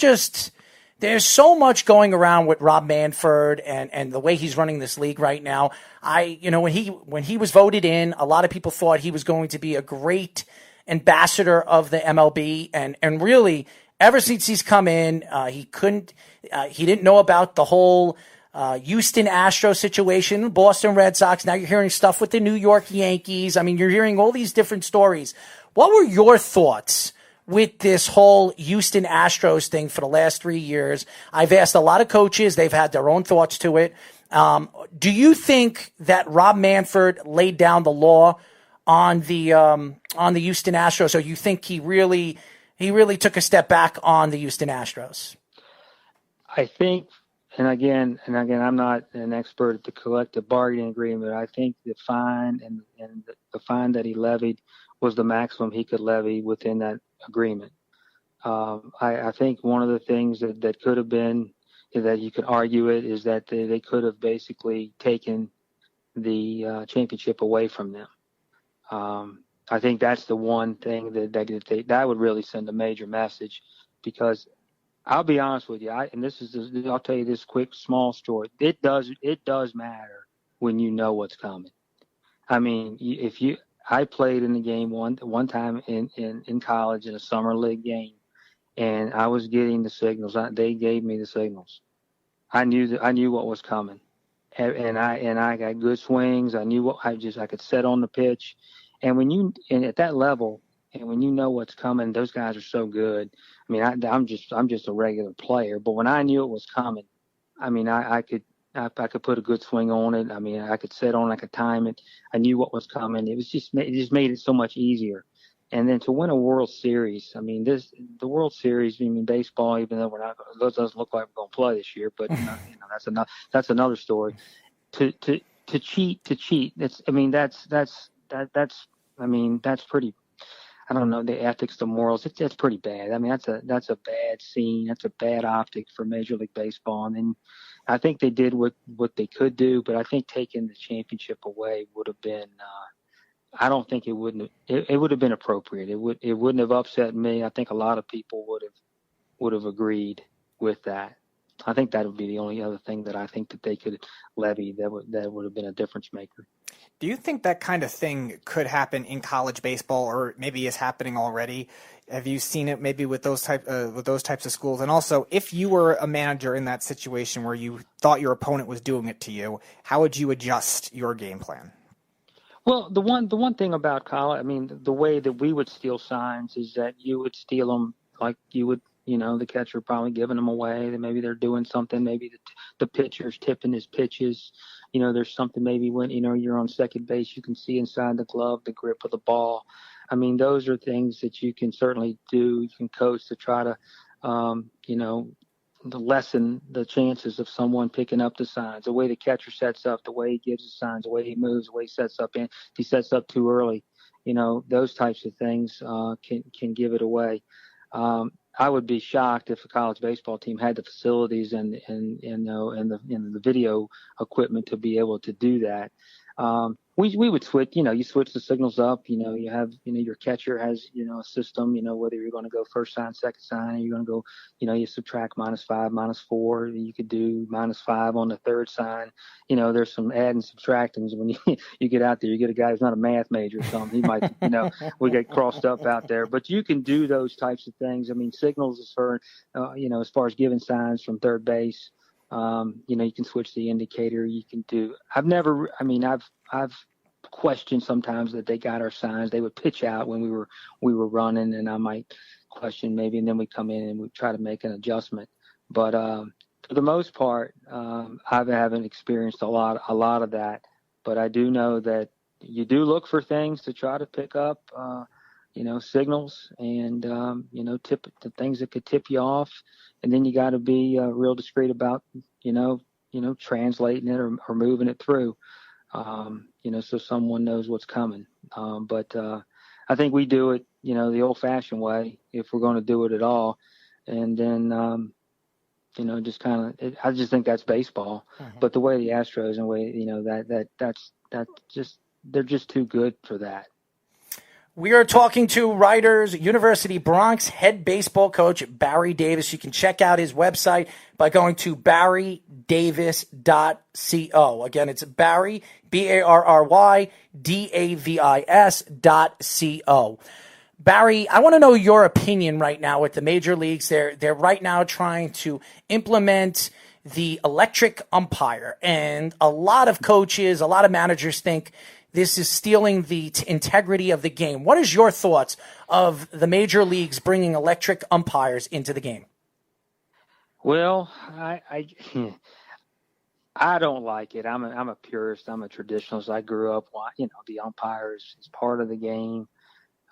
so much going around with Rob Manfred and the way he's running this league right now. When he was voted in, a lot of people thought he was going to be a great ambassador of the MLB, and really ever since he's come in, he didn't know about the whole Houston Astros situation, Boston Red Sox. Now you're hearing stuff with the New York Yankees. I mean, you're hearing all these different stories. What were your thoughts with this whole Houston Astros thing for the last 3 years? I've asked a lot of coaches. They've had their own thoughts to it. Do you think that Rob Manfred laid down the law on the Houston Astros, or you think he really took a step back on the Houston Astros? I think, and again, I'm not an expert at the collective bargaining agreement. I think the fine and the fine that he levied was the maximum he could levy within that agreement. I think one of the things that could have been, that you could argue it, is that they could have basically taken the championship away from them. I think that's the one thing that would really send a major message, because I'll be honest with you, I'll tell you this quick small story. It does matter when you know what's coming. I mean, I played in the game one time in college in a summer league game, and I was getting the signals. They gave me the signals. I knew what was coming, and I got good swings. I knew I could set on the pitch, and at that level, and when you know what's coming, those guys are so good. I mean, I'm just a regular player, but when I knew it was coming, I mean, I could put a good swing on it. I mean, I could set on, I could time it. I knew what was coming. It just made it so much easier. And then to win a World Series, I mean, the World Series, I mean, baseball, even though it doesn't look like we're going to play this year, but that's another story. To cheat. That's pretty. I don't know, the ethics, the morals. That's pretty bad. I mean, that's a bad scene. That's a bad optic for Major League Baseball. And then I think they did what they could do, but I think taking the championship away would have been. I don't think it would have been appropriate. It wouldn't have upset me. I think a lot of people would have agreed. with that. I think that would be the only other thing that I think that they could levy that would have been a difference maker. Do you think that kind of thing could happen in college baseball, or maybe is happening already? Have you seen it maybe with those types of schools? And also, if you were a manager in that situation where you thought your opponent was doing it to you, how would you adjust your game plan? Well, the one thing about college, I mean, the way that we would steal signs is that you would steal them like you would, the catcher probably giving them away. That maybe they're doing something. Maybe the pitcher's tipping his pitches. There's something maybe when, you're on second base, you can see inside the glove, the grip of the ball. I mean, those are things that you can certainly do. You can coach to try to, to lessen the chances of someone picking up the signs, the way the catcher sets up, the way he gives the signs, the way he moves, the way he sets up in. If he sets up too early, those types of things can give it away. I would be shocked if a college baseball team had the facilities and the video equipment to be able to do that. We would switch, you switch the signals up, you have, your catcher has, a system, whether you're going to go first sign, second sign, you're going to go, you subtract -5, -4, you could do -5 on the third sign. There's some add and subtractings when you get out there, you get a guy who's not a math major or something, he might, we get crossed up out there, but you can do those types of things. I mean, signals as far, as far as giving signs from third base, you can switch the indicator. You can do. I've questioned sometimes that they got our signs. They would pitch out when we were running, and I might question maybe, and then we come in and we try to make an adjustment. But for the most part, I haven't experienced a lot of that. But I do know that you do look for things to try to pick up, signals and tip the things that could tip you off. And then you got to be real discreet about, translating it or moving it through, so someone knows what's coming. But I think we do it, the old-fashioned way, if we're going to do it at all. And then, just kind of, I just think that's baseball. Mm-hmm. But the way the Astros and the way, that's just, they're just too good for that. We are talking to Writers University Bronx head baseball coach Barry Davis. You can check out his website by going to barrydavis.co. Again, it's Barry, BARRYDAVIS.co. Barry, I want to know your opinion right now with the major leagues. They're right now trying to implement the electric umpire, and a lot of coaches, a lot of managers think this is stealing the integrity of the game. What is your thoughts of the major leagues bringing electric umpires into the game? Well, I don't like it. I'm a purist. I'm a traditionalist. I grew up, the umpires is part of the game.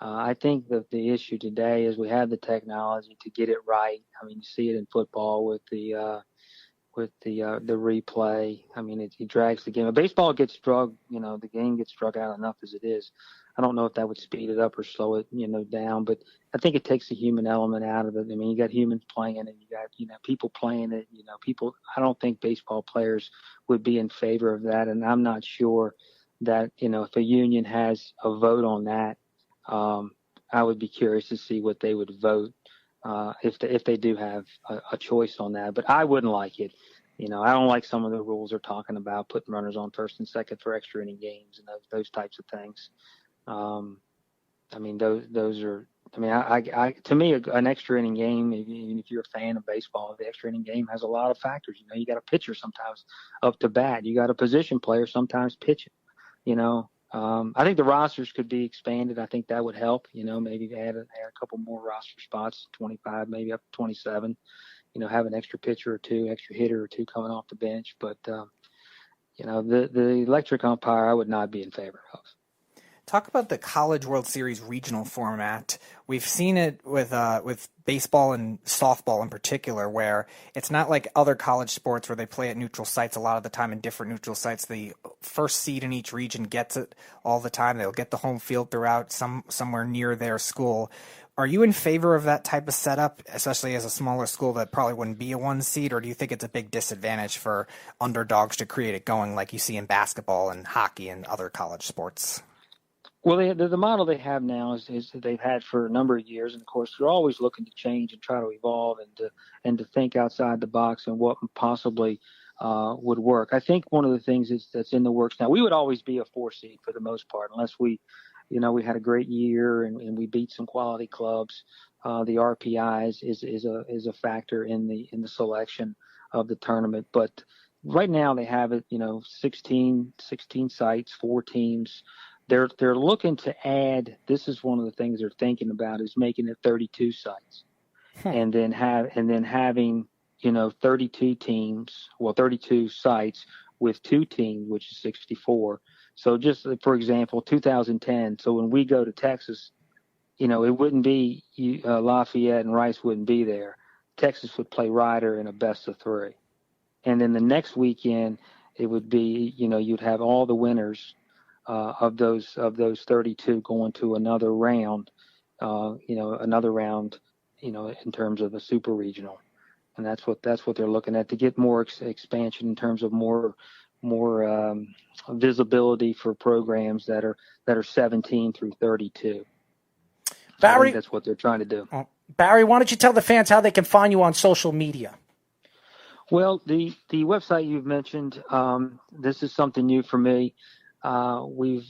I think that the issue today is we have the technology to get it right. I mean, you see it in football with the replay. I mean, it drags the game. Baseball gets drug, the game gets drug out enough as it is. I don't know if that would speed it up or slow it, down, but I think it takes the human element out of it. I mean, you got humans playing it, and you got, people playing it, I don't think baseball players would be in favor of that. And I'm not sure that, if a union has a vote on that, I would be curious to see what they would vote. If they do have a choice on that, but I wouldn't like it. I don't like some of the rules they're talking about, putting runners on first and second for extra inning games and those types of things. I mean, those are. I mean, I to me, an extra inning game, even if you're a fan of baseball, the extra inning game has a lot of factors. You got a pitcher sometimes up to bat. You got a position player sometimes pitching. I think the rosters could be expanded. I think that would help, maybe add a couple more roster spots, 25, maybe up to 27, have an extra pitcher or two, extra hitter or two coming off the bench. But, the electric umpire, I would not be in favor of. Talk about the College World Series regional format. We've seen it with baseball and softball in particular, where it's not like other college sports where they play at neutral sites a lot of the time in different neutral sites. The first seed in each region gets it all the time. They'll get the home field throughout somewhere near their school. Are you in favor of that type of setup, especially as a smaller school that probably wouldn't be a one seed, or do you think it's a big disadvantage for underdogs to create it going like you see in basketball and hockey and other college sports? Well, the model they have now is that they've had for a number of years, and of course they're always looking to change and try to evolve and to think outside the box and what possibly would work. I think one of the things that's in the works now. We would always be a 4 seed for the most part, unless we had a great year and we beat some quality clubs. The RPIs is a factor in the selection of the tournament, but right now they have it 16 sites, 4 teams. They're looking to add. This is one of the things they're thinking about is making it 32 sites, and then having 32 teams, 32 sites with 2 teams, which is 64. So just for example, 2010. So when we go to Texas, it wouldn't be Lafayette and Rice wouldn't be there. Texas would play Ryder in a best of 3, and then the next weekend it would be you'd have all the winners of those 32 going to another round, in terms of a super regional, and that's what they're looking at to get more expansion in terms of more visibility for programs that are 17 through 32. Barry, I think that's what they're trying to do. Barry, why don't you tell the fans how they can find you on social media? Well, the website you've mentioned, this is something new for me. We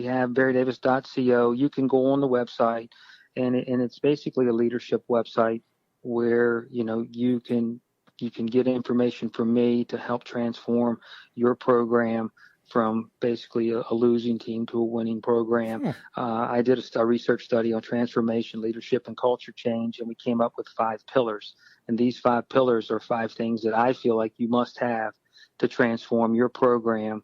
have barrydavis.co. You can go on the website, and it's basically a leadership website where you can get information from me to help transform your program from basically a losing team to a winning program. I did a research study on transformation, leadership, and culture change, and we came up with 5 pillars. And these 5 pillars are 5 things that I feel like you must have to transform your program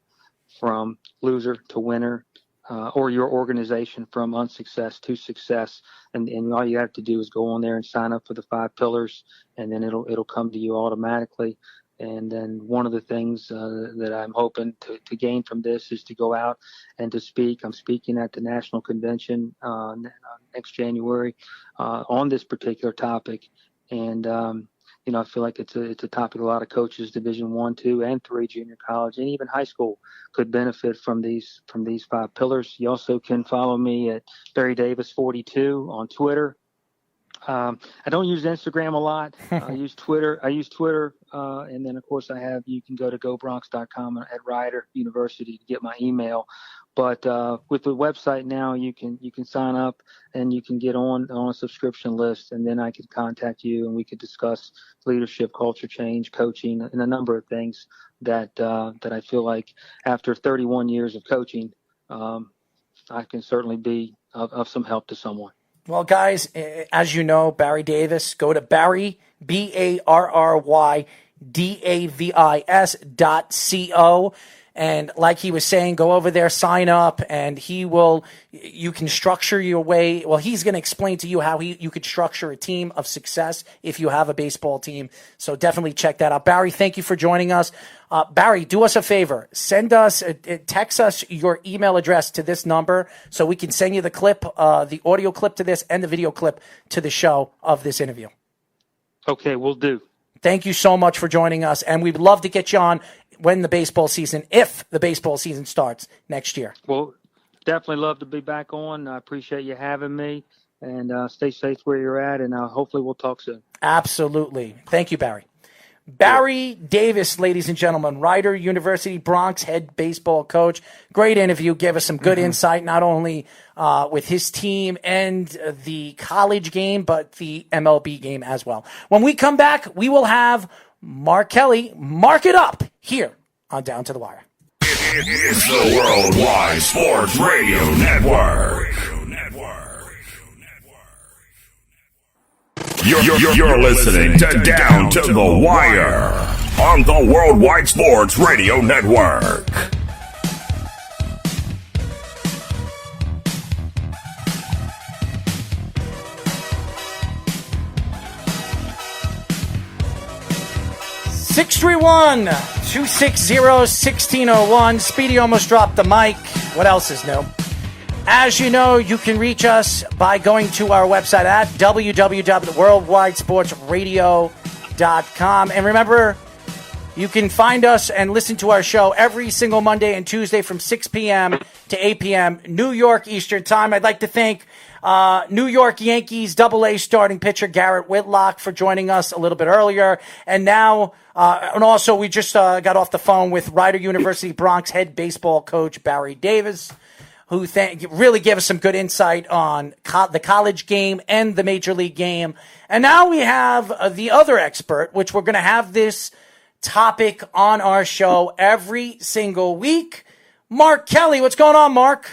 from loser to winner, or your organization from unsuccess to success. And all you have to do is go on there and sign up for the 5 pillars, and then it'll come to you automatically. And then one of the things that I'm hoping to gain from this is to go out and to speak. I'm speaking at the National Convention next January on this particular topic. And I feel like it's a topic a lot of coaches, Division 1, 2, and 3, junior college, and even high school could benefit from these 5 pillars. You also can follow me at Barry Davis 42 on Twitter. I don't use Instagram a lot. I use Twitter. And then of course you can go to gobronx.com at Rider University to get my email. But with the website now, you can sign up and you can get on a subscription list, and then I could contact you and we could discuss leadership, culture change, coaching, and a number of things that I feel like after 31 years of coaching, I can certainly be of some help to someone. Well, guys, as you know, Barry Davis, go to Barry, BarryDavis.co. And like he was saying, go over there, sign up, and you can structure your way. Well, he's going to explain to you how you could structure a team of success if you have a baseball team. So definitely check that out. Barry, thank you for joining us. Barry, do us a favor. Text us your email address to this number so we can send you the clip, the audio clip to this and the video clip to the show of this interview. Okay, we'll do. Thank you so much for joining us, and we'd love to get you on if the baseball season starts next year. Well, definitely love to be back on. I appreciate you having me, and stay safe where you're at, and hopefully we'll talk soon. Absolutely. Thank you, Barry. Barry Davis, ladies and gentlemen, Rider University Bronx head baseball coach. Great interview. Gave us some good insight, not only with his team and the college game, but the MLB game as well. When we come back, we will have Mark Kelly mark it up here on Down to the Wire. It's the Worldwide Sports Radio Network. You're listening to Down to the Wire on the Worldwide Sports Radio Network. Six 260-1601. Speedy almost dropped the mic. What else is new? As you know, you can reach us by going to our website at www.worldwidesportsradio.com. And remember, You can find us and listen to our show every single Monday and Tuesday from 6 p.m. to 8 p.m. New York Eastern Time. I'd like to thank New York Yankees Double-A starting pitcher Garrett Whitlock for joining us a little bit earlier. And now, and also we just got off the phone with Rider University Bronx head baseball coach Barry Davis, who really gave us some good insight on the college game and the major league game. And now we have the other expert, which we're going to have this topic on our show every single week. Mark Kelly, what's going on, Mark?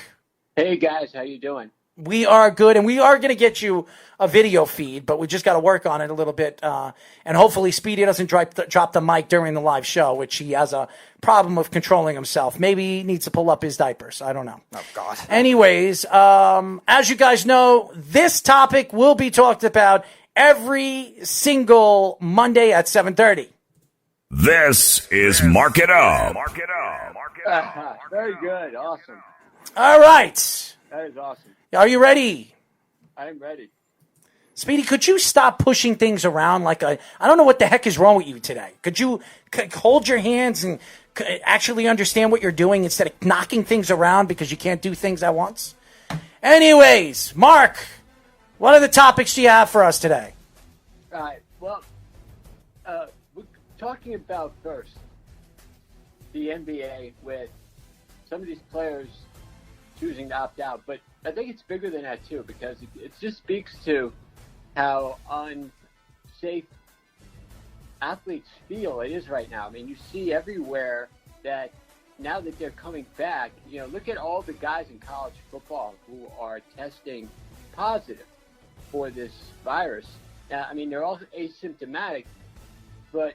Hey guys, how you doing? We are good, and we are going to get you a video feed, but we just got to work on it a little bit. And hopefully Speedy doesn't drop the mic during the live show, which he has a problem of controlling himself. Maybe he needs to pull up his diapers. I don't know. Oh, God. Anyways, as you guys know, this topic will be talked about every single Monday at 7:30. This is Mark It Up. Very good. Awesome. All right. That is awesome. Are you ready? I'm ready. Speedy, could you stop pushing things around I don't know what the heck is wrong with you today. Could you hold your hands and actually understand what you're doing instead of knocking things around because you can't do things at once? Anyways, Mark, what are the topics do you have for us today? All right. Well, we're talking about first the NBA with some of these players choosing to opt out, but I think it's bigger than that too, because it just speaks to how unsafe athletes feel it is right now. I mean, you see everywhere that now that they're coming back, look at all the guys in college football who are testing positive for this virus. Now, I mean, they're all asymptomatic, but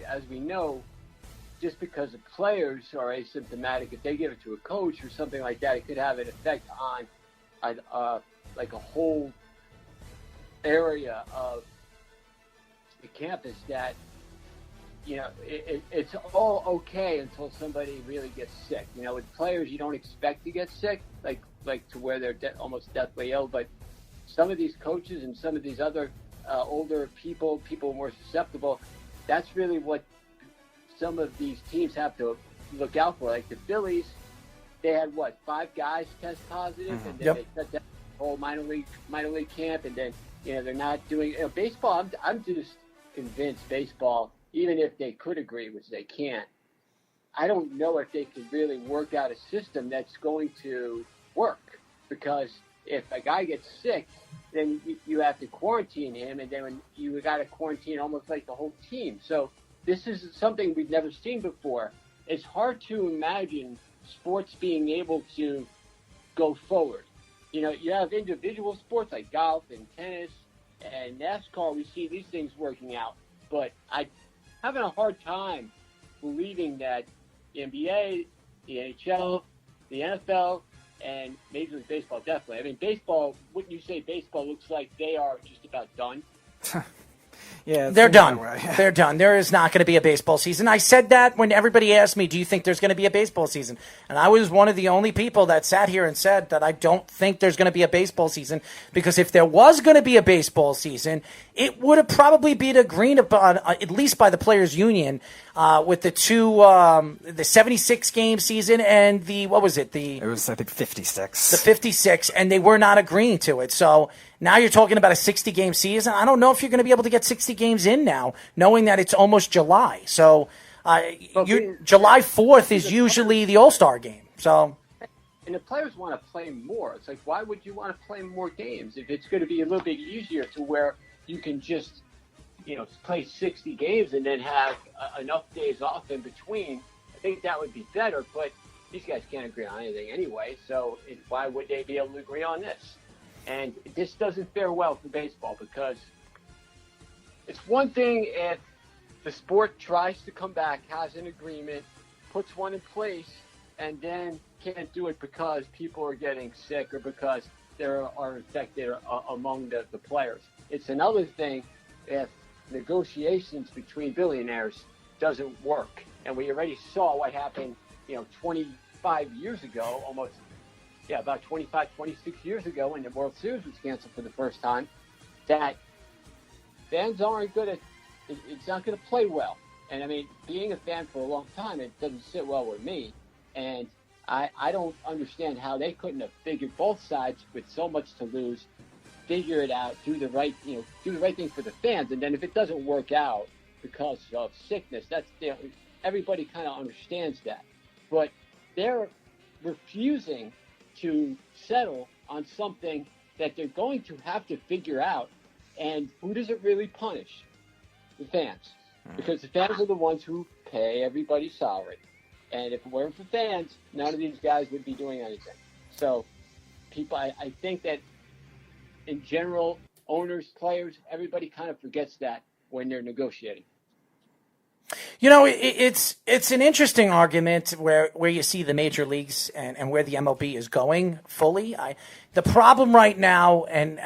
as we know, just because the players are asymptomatic, if they give it to a coach or something like that, it could have an effect on like a whole area of the campus that, it's all okay until somebody really gets sick. With players, you don't expect to get sick, like to where they're almost deathly ill, but some of these coaches and some of these other older people more susceptible, that's really what some of these teams have to look out for. Like the Phillies, they had 5 guys test positive, and then they shut down the whole minor league camp, and then they're not doing baseball. I'm just convinced baseball, even if they could agree, which they can't, I don't know if they could really work out a system that's going to work, because if a guy gets sick, then you have to quarantine him, and then you got to quarantine almost like the whole team. So this is something we've never seen before. It's hard to imagine sports being able to go forward. You have individual sports like golf and tennis and NASCAR. We see these things working out. But I'm having a hard time believing that the NBA, the NHL, the NFL, and Major League Baseball, definitely. I mean, baseball, wouldn't you say baseball looks like they are just about done? Yeah, they're done. They're done. There is not going to be a baseball season. I said that when everybody asked me, do you think there's going to be a baseball season? And I was one of the only people that sat here and said that I don't think there's going to be a baseball season, because if there was going to be a baseball season, it would have probably been agreed upon, at least by the Players Union, with the 76-game season and it was, I think, 56. The 56, and they were not agreeing to it. So now you're talking about a 60-game season. I don't know if you're going to be able to get 60 games in now, knowing that it's almost July. So July 4th is usually the All-Star game. So, and the players want to play more. It's like, why would you want to play more games if it's going to be a little bit easier to where you can just, play 60 games and then have enough days off in between? I think that would be better, but these guys can't agree on anything anyway, so why would they be able to agree on this? And this doesn't fare well for baseball, because it's one thing if the sport tries to come back, has an agreement, puts one in place, and then can't do it because people are getting sick or because there are infected among the players. It's another thing if negotiations between billionaires doesn't work. And we already saw what happened, 25 years ago, about 25, 26 years ago, when the World Series was canceled for the first time, that fans aren't good at, it's not going to play well. And I mean, being a fan for a long time, it doesn't sit well with me. And I don't understand how they couldn't have figured both sides with so much to lose, figure it out, do the right thing for the fans. And then if it doesn't work out because of sickness, that's, everybody kind of understands that. But they're refusing to settle on something that they're going to have to figure out. And who does it really punish? The fans. Because the fans are the ones who pay everybody's salary. And if it weren't for fans, none of these guys would be doing anything. So I think that in general, owners, players, everybody kind of forgets that when they're negotiating. You know, it's an interesting argument where you see the major leagues and where the MLB is going fully. The problem right now, and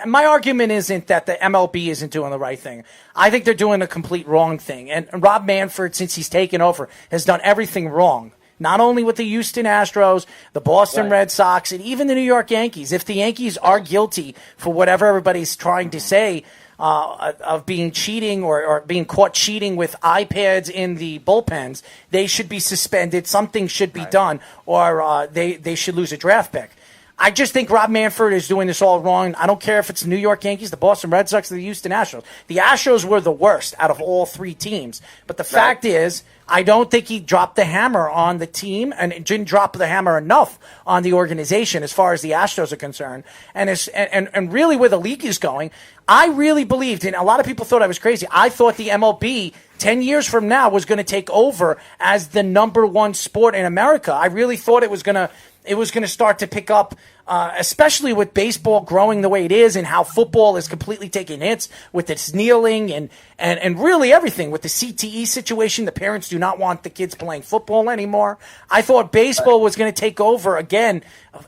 my argument isn't that the MLB isn't doing the right thing. I think they're doing the complete wrong thing. And Rob Manfred, since he's taken over, has done everything wrong. Not only with the Houston Astros, the Boston Red Sox, and even the New York Yankees. If the Yankees are guilty for whatever everybody's trying to say, of being cheating or being caught cheating with iPads in the bullpens, they should be suspended. Something should be done, or they should lose a draft pick. I just think Rob Manfred is doing this all wrong. I don't care if it's the New York Yankees, the Boston Red Sox, or the Houston Astros. The Astros were the worst out of all three teams. But the fact is, I don't think he dropped the hammer on the team, and it didn't drop the hammer enough on the organization as far as the Astros are concerned. And really where the league is going, I really believed, and a lot of people thought I was crazy, I thought the MLB 10 years from now was going to take over as the number one sport in America. I really thought it was going to start to pick up, especially with baseball growing the way it is and how football is completely taking hits with its kneeling and really everything with the CTE situation. The parents do not want the kids playing football anymore. I thought baseball was going to take over again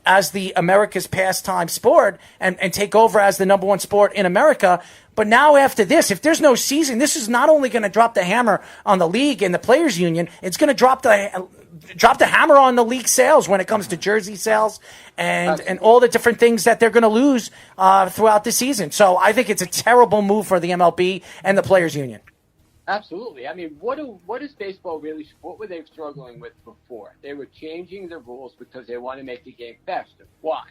as the America's pastime sport and take over as the number one sport in America. But now after this, if there's no season, this is not only going to drop the hammer on the league and the players union, it's going to drop the hammer on the league sales when it comes to jersey sales and all the different things that they're going to lose throughout the season. So I think it's a terrible move for the MLB and the players union. Absolutely. I mean, what is baseball really? What were they struggling with before? They were changing the rules because they want to make the game faster. Why?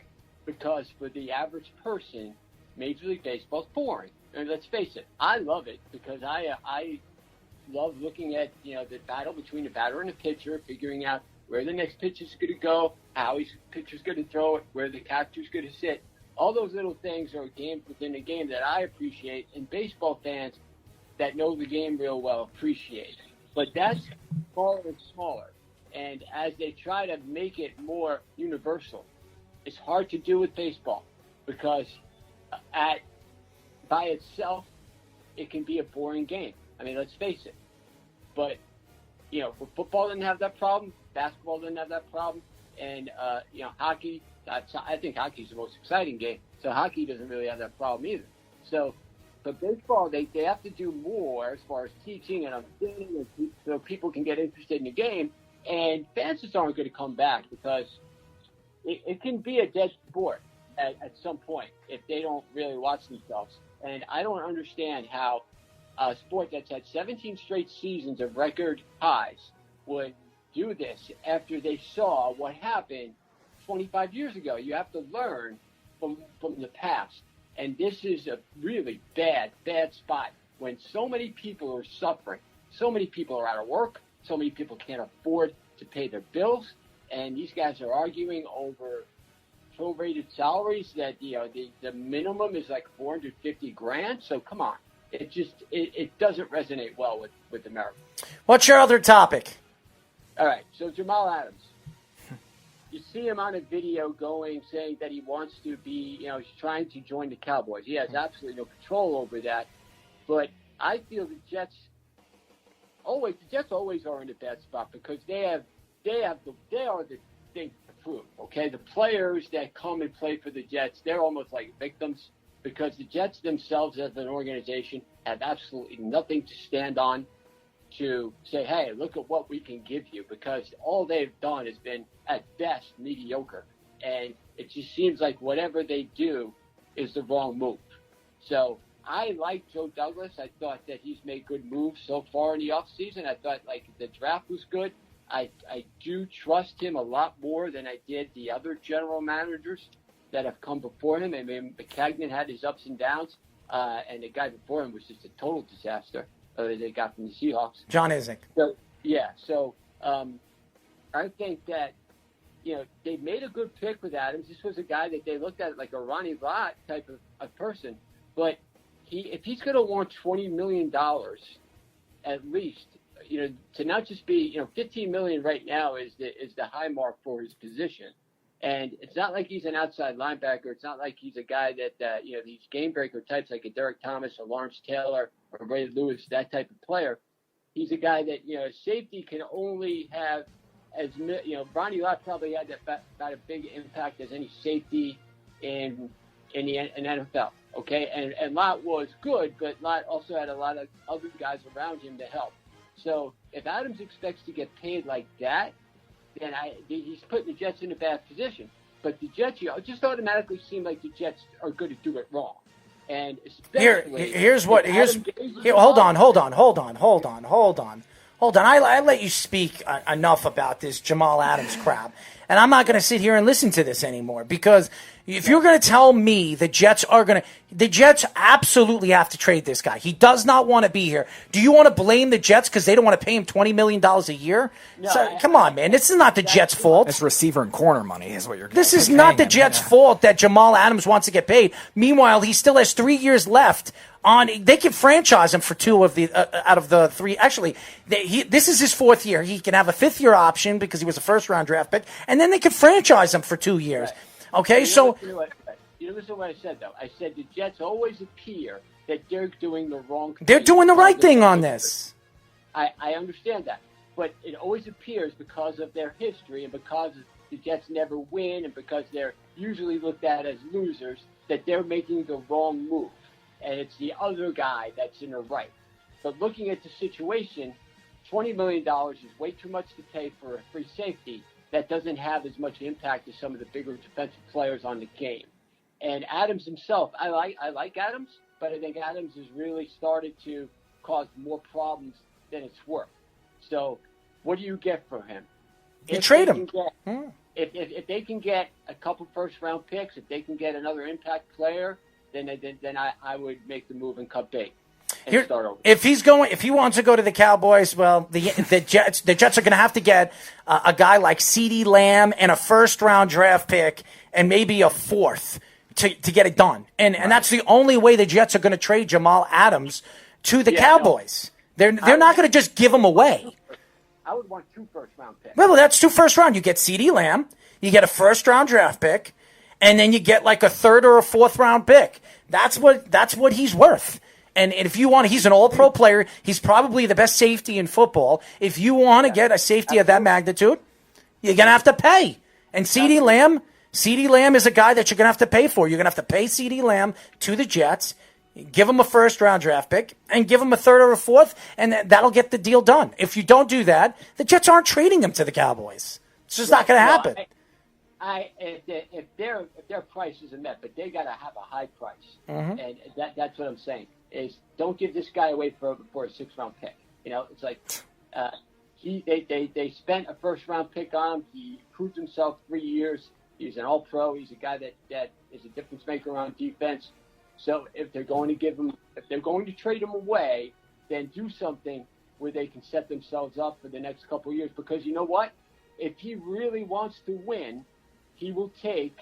Because for the average person, Major League Baseball is boring. And let's face it, I love it because I love looking at the battle between the batter and the pitcher, figuring out where the next pitch is going to go, how his pitcher's going to throw it, where the catcher's going to sit. All those little things are games within the game that I appreciate, and baseball fans that know the game real well appreciate. But that's smaller and smaller. And as they try to make it more universal, it's hard to do with baseball because by itself, it can be a boring game. I mean, let's face it. But, football didn't have that problem. Basketball didn't have that problem. And, hockey, I think hockey's the most exciting game. So hockey doesn't really have that problem either. So, but baseball, they have to do more as far as teaching and understanding so people can get interested in the game. And fans just aren't going to come back because it can be a dead sport at some point if they don't really watch themselves. And I don't understand how a sport that's had 17 straight seasons of record highs would do this after they saw what happened 25 years ago. You have to learn from the past. And this is a really bad spot when so many people are suffering. So many people are out of work. So many people can't afford to pay their bills. And these guys are arguing over prorated salaries that, the minimum is like $450,000. So come on. It doesn't resonate well with America. What's your other topic? All right. So Jamal Adams. You see him on a video saying that he wants to be, he's trying to join the Cowboys. He has absolutely no control over that. But I feel the Jets always are in a bad spot because they are the thing to prove. Okay, the players that come and play for the Jets, they're almost like victims because the Jets themselves as an organization have absolutely nothing to stand on to say, hey, look at what we can give you, because all they've done has been, at best, mediocre. And it just seems like whatever they do is the wrong move. So I like Joe Douglas. I thought that he's made good moves so far in the offseason. I thought, like, the draft was good. I do trust him a lot more than I did the other general managers that have come before him. I mean, McCagnon had his ups and downs, and the guy before him was just a total disaster that they got from the Seahawks. John Isaac. So, yeah, I think that, they made a good pick with Adams. This was a guy that they looked at like a Ronnie Lott type of a person. But if he's going to want $20 million at least, to not just be, $15 million right now is the high mark for his position. And it's not like he's an outside linebacker. It's not like he's a guy that, these game breaker types like a Derek Thomas or Lawrence Taylor or Ray Lewis, that type of player. He's a guy that, safety can only have Ronnie Lott probably had about a big impact as any safety in NFL. Okay. And Lott was good, but Lott also had a lot of other guys around him to help. So if Adams expects to get paid like that, then he's putting the Jets in a bad position. But the Jets, just automatically seem like the Jets are going to do it wrong. And especially hold on. I let you speak enough about this Jamal Adams crap, and I'm not going to sit here and listen to this anymore, because if you're going to tell me the Jets absolutely have to trade this guy. He does not want to be here. Do you want to blame the Jets because they don't want to pay him $20 million a year? No, come on, man. This is not the Jets' fault. It's receiver and corner money is what you're getting. This is not the Jets' fault that Jamal Adams wants to get paid. Meanwhile, he still has 3 years left. They can franchise him for two of the out of the three. Actually, this is his fourth year. He can have a fifth-year option because he was a first-round draft pick, and then they can franchise him for 2 years. Right. Okay, listen to what I said, though. I said the Jets always appear that they're doing the wrong thing. They're doing the right thing on this. I understand that. But it always appears because of their history and because the Jets never win and because they're usually looked at as losers that they're making the wrong move. And it's the other guy that's in the right. But looking at the situation, $20 million is way too much to pay for a free safety that doesn't have as much impact as some of the bigger defensive players on the game. And Adams himself, I like Adams, but I think Adams has really started to cause more problems than it's worth. So what do you get for him? You trade him. If they can get a couple first-round picks, if they can get another impact player, then I would make the move and cut bait and start over. If he wants to go to the Cowboys, well, the Jets are going to have to get a guy like CeeDee Lamb and a first-round draft pick and maybe a fourth to get it done. And that's the only way the Jets are going to trade Jamal Adams to the Cowboys. No. They're not going to just give him away. I would want 2 first-round picks. Well, that's 2 first-round. You get CeeDee Lamb, you get a first-round draft pick, and then you get like a 3rd or a 4th round pick. That's what he's worth. And if you want, he's an all-pro player. He's probably the best safety in football. If you want to get a safety of that magnitude, you're going to have to pay. And CeeDee Lamb is a guy that you're going to have to pay for. You're going to have to pay CeeDee Lamb to the Jets, give him a 1st round draft pick, and give him a 3rd or a 4th, and that'll get the deal done. If you don't do that, the Jets aren't trading him to the Cowboys. It's just not going to happen. If their price isn't met, but they got to have a high price, and that's what I'm saying is don't give this guy away for a 6th round pick. It's like they spent a 1st round pick on him. He proved himself 3 years. He's an all-pro. He's a guy that is a difference maker on defense. So if they're going to trade him away, then do something where they can set themselves up for the next couple of years. Because you know what? If he really wants to win, he will take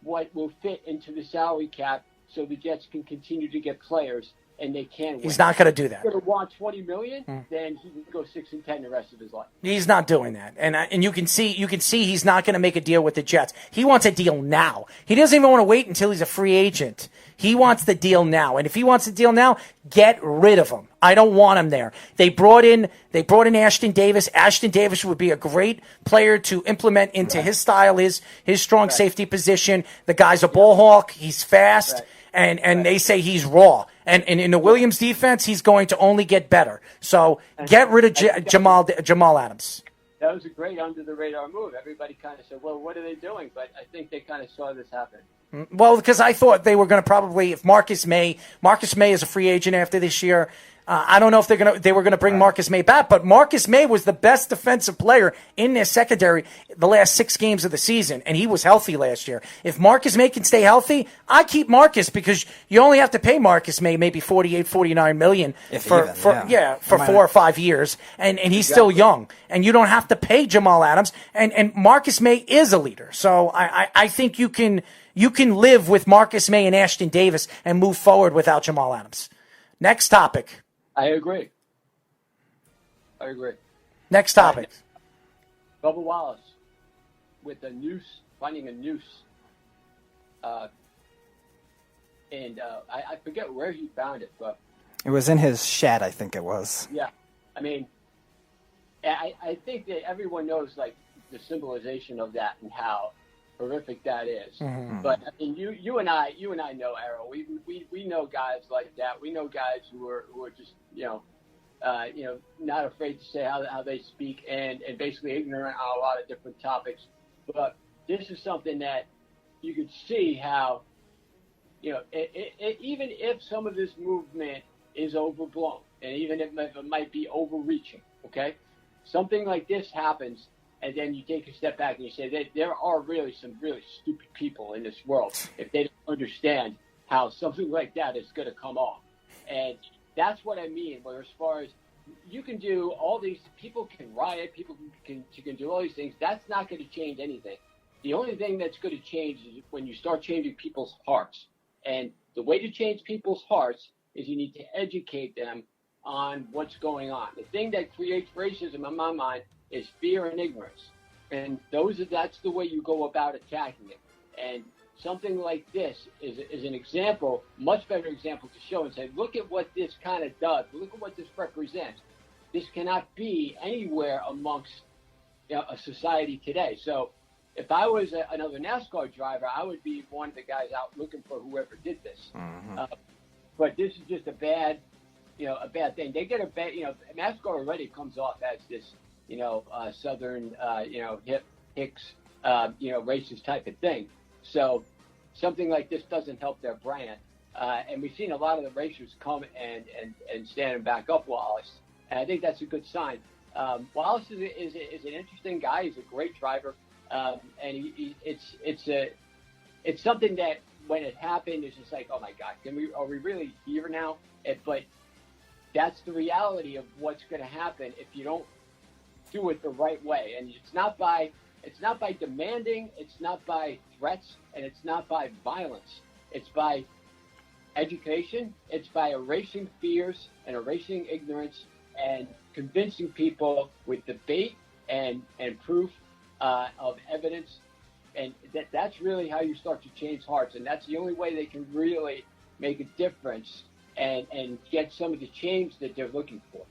what will fit into the salary cap so the Jets can continue to get players and they can win. He's not going to do that. If he's going to want $20 million, then he can go 6-10 the rest of his life. He's not doing that. And you can see he's not going to make a deal with the Jets. He wants a deal now. He doesn't even want to wait until he's a free agent. He wants the deal now. And if he wants the deal now, get rid of him. I don't want him there. They brought in Ashton Davis. Ashton Davis would be a great player to implement into his style, his strong safety position. The guy's a ball hawk. He's fast. And they say he's raw. And in the Williams defense, he's going to only get better. So get rid of Jamal Adams. That was a great under-the-radar move. Everybody kind of said, well, what are they doing? But I think they kind of saw this happen. Well, because I thought they were going to probably, if Marcus May is a free agent after this year. I don't know if they were going to bring Marcus May back, but Marcus May was the best defensive player in their secondary the last 6 games of the season, and he was healthy last year. If Marcus May can stay healthy, I keep Marcus because you only have to pay Marcus May maybe $48-49 million for 4 or 5 years, and he's still young, and you don't have to pay Jamal Adams, and Marcus May is a leader. So I think you can live with Marcus May and Ashton Davis and move forward without Jamal Adams. Next topic. I agree. Next topic. Bubba Wallace with a noose, finding a noose. And I forget where he found it, but It was in his shed, I think it was. yeah. I mean, I think that everyone knows like the symbolization of that and how horrific that is. Mm-hmm. But I mean, you and I know, Errol. We know guys like that. We know guys who are just not afraid to say how they speak and basically ignorant on a lot of different topics. But this is something that you could see how, even if some of this movement is overblown and even if it might be overreaching, okay, something like this happens. And then you take a step back and you say that there are really some really stupid people in this world if they don't understand how something like that is going to come off. And that's what I mean. Where as far as you can do all these, people can riot, people can do all these things. That's not going to change anything. The only thing that's going to change is when you start changing people's hearts. And the way to change people's hearts is you need to educate them on what's going on. The thing that creates racism in my mind is fear and ignorance. And that's the way you go about attacking it. And something like this is an example, much better example to show and say, look at what this kind of does. Look at what this represents. This cannot be anywhere amongst a society today. So if I was another NASCAR driver, I would be one of the guys out looking for whoever did this. Mm-hmm. But this is just a bad thing. They get a bad, NASCAR already comes off as this, Southern, Hicks, racist type of thing. So something like this doesn't help their brand. And we've seen a lot of the racers come and stand and back up Wallace. And I think that's a good sign. Wallace is an interesting guy. He's a great driver. And it's something that when it happened, it's just like, oh my God, are we really here now? But that's the reality of what's going to happen if you don't do it the right way. And it's not by demanding, it's not by threats, and it's not by violence. It's by education. It's by erasing fears and erasing ignorance and convincing people with debate and proof of evidence. And that's really how you start to change hearts. And that's the only way they can really make a difference and get some of the change that they're looking for.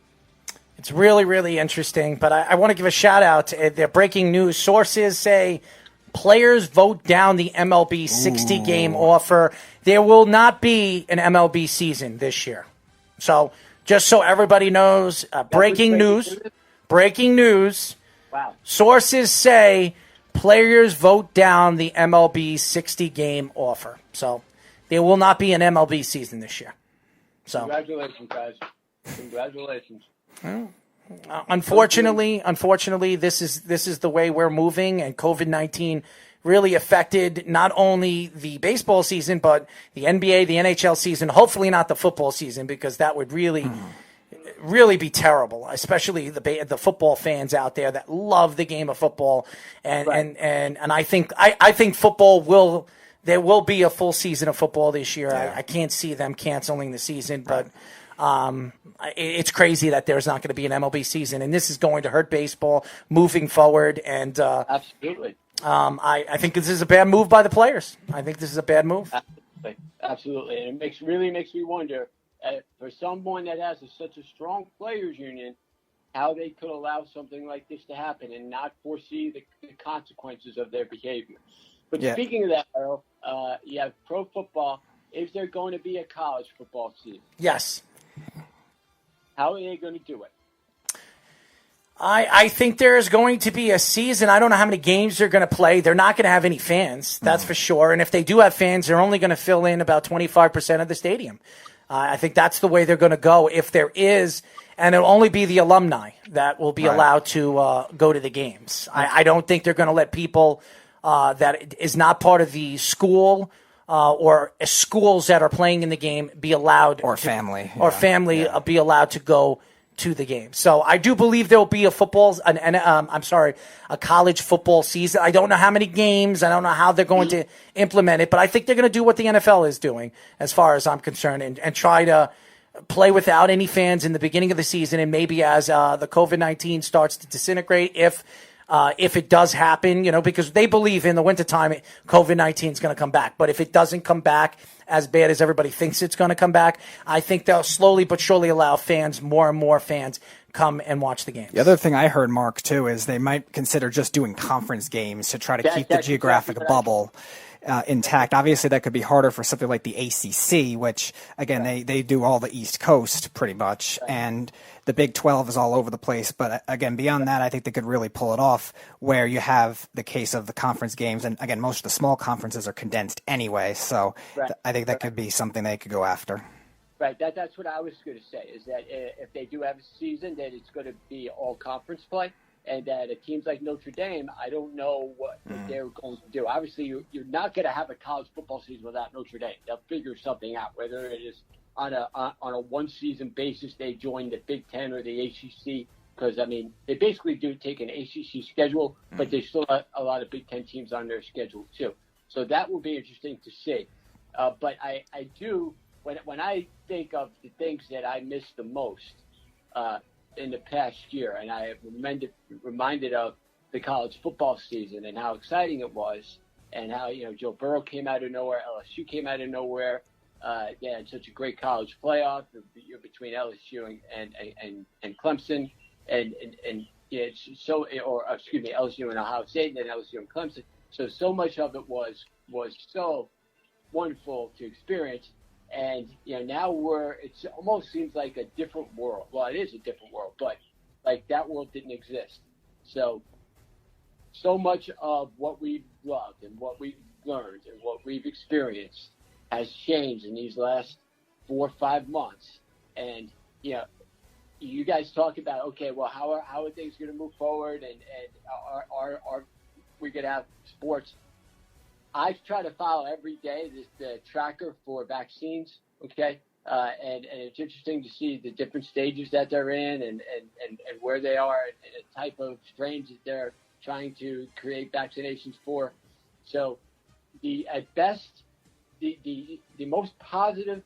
It's really, really interesting, but I want to give a shout-out to their breaking news. Sources say players vote down the MLB 60-game offer. There will not be an MLB season this year. So just so everybody knows, breaking news. Wow. Sources say players vote down the MLB 60-game offer. So there will not be an MLB season this year. So congratulations, guys. Congratulations. Unfortunately, this is the way we're moving, and COVID-19 really affected not only the baseball season, but the NBA, the NHL season. Hopefully, not the football season, because that would really be terrible, especially the football fans out there that love the game of football. And I think football there will be a full season of football this year. I can't see them canceling the season, but. It's crazy that there's not going to be an MLB season, and this is going to hurt baseball moving forward. And absolutely, I think this is a bad move by the players. I think this is a bad move. Absolutely, and it really makes me wonder for someone that has such a strong players union, how they could allow something like this to happen and not foresee the consequences of their behavior. But speaking of that, Earl, you have pro football. Is there going to be a college football season? Yes. How are they going to do it? I think there is going to be a season. I don't know how many games they're going to play. They're not going to have any fans, that's for sure. And if they do have fans, they're only going to fill in about 25% of the stadium. I think that's the way they're going to go if there is, and it'll only be the alumni that will be allowed to go to the games. I don't think they're going to let people that is not part of the school or schools that are playing in the game be allowed. Or family. Be allowed to go to the game. So I do believe there will be a college football season. I don't know how many games. I don't know how they're going to implement it, but I think they're going to do what the NFL is doing as far as I'm concerned and try to play without any fans in the beginning of the season. And maybe as the COVID-19 starts to disintegrate, if it does happen, because they believe in the wintertime, COVID-19 is going to come back. But if it doesn't come back as bad as everybody thinks it's going to come back, I think they'll slowly but surely allow more and more fans come and watch the games. The other thing I heard, Mark, too, is they might consider just doing conference games to try to keep the geographic bubble intact. Obviously, that could be harder for something like the ACC, which, again, they do all the East Coast pretty much, and the Big 12 is all over the place. But, again, beyond that, I think they could really pull it off where you have the case of the conference games. And, again, most of the small conferences are condensed anyway, so I think that could be something they could go after. Right, that's what I was going to say, is that if they do have a season, that it's going to be all conference play. And that teams like Notre Dame, I don't know what they're going to do. Obviously, you're not going to have a college football season without Notre Dame. They'll figure something out, whether it is on a one-season basis they join the Big Ten or the ACC, because, I mean, they basically do take an ACC schedule, but they still have a lot of Big Ten teams on their schedule, too. So that will be interesting to see. But I do, when I think of the things that I miss the most in the past year, and I am reminded of the college football season and how exciting it was, and how Joe Burrow came out of nowhere, LSU came out of nowhere. They had such a great college playoff between LSU and Clemson, and LSU and Ohio State, and then LSU and Clemson. So much of it was so wonderful to experience. And, now it almost seems like a different world. Well, it is a different world, but like that world didn't exist. So much of what we've loved and what we've learned and what we've experienced has changed in these last 4 or 5 months. And, you guys talk about, okay, well, how are things going to move forward? And are we going to have sports? I try to follow every day the tracker for vaccines, okay? And it's interesting to see the different stages that they're in and where they are and the type of strains that they're trying to create vaccinations for. So at best, the most positive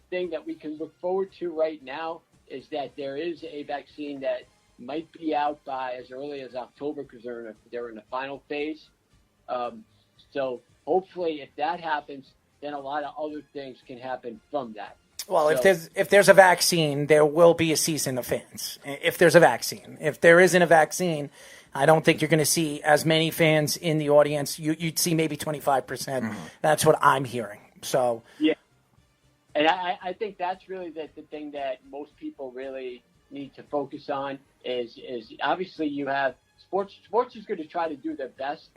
thing that we can look forward to right now is that there is a vaccine that might be out by as early as October, because they're in the final phase. So hopefully, if that happens, then a lot of other things can happen from that. Well, if there's a vaccine, there will be a season of fans. If there's a vaccine, if there isn't a vaccine, I don't think you're going to see as many fans in the audience. You'd see maybe 25%. That's what I'm hearing. So yeah, and I think that's really the thing that most people really need to focus on is obviously you have. Sports is going to try to do their best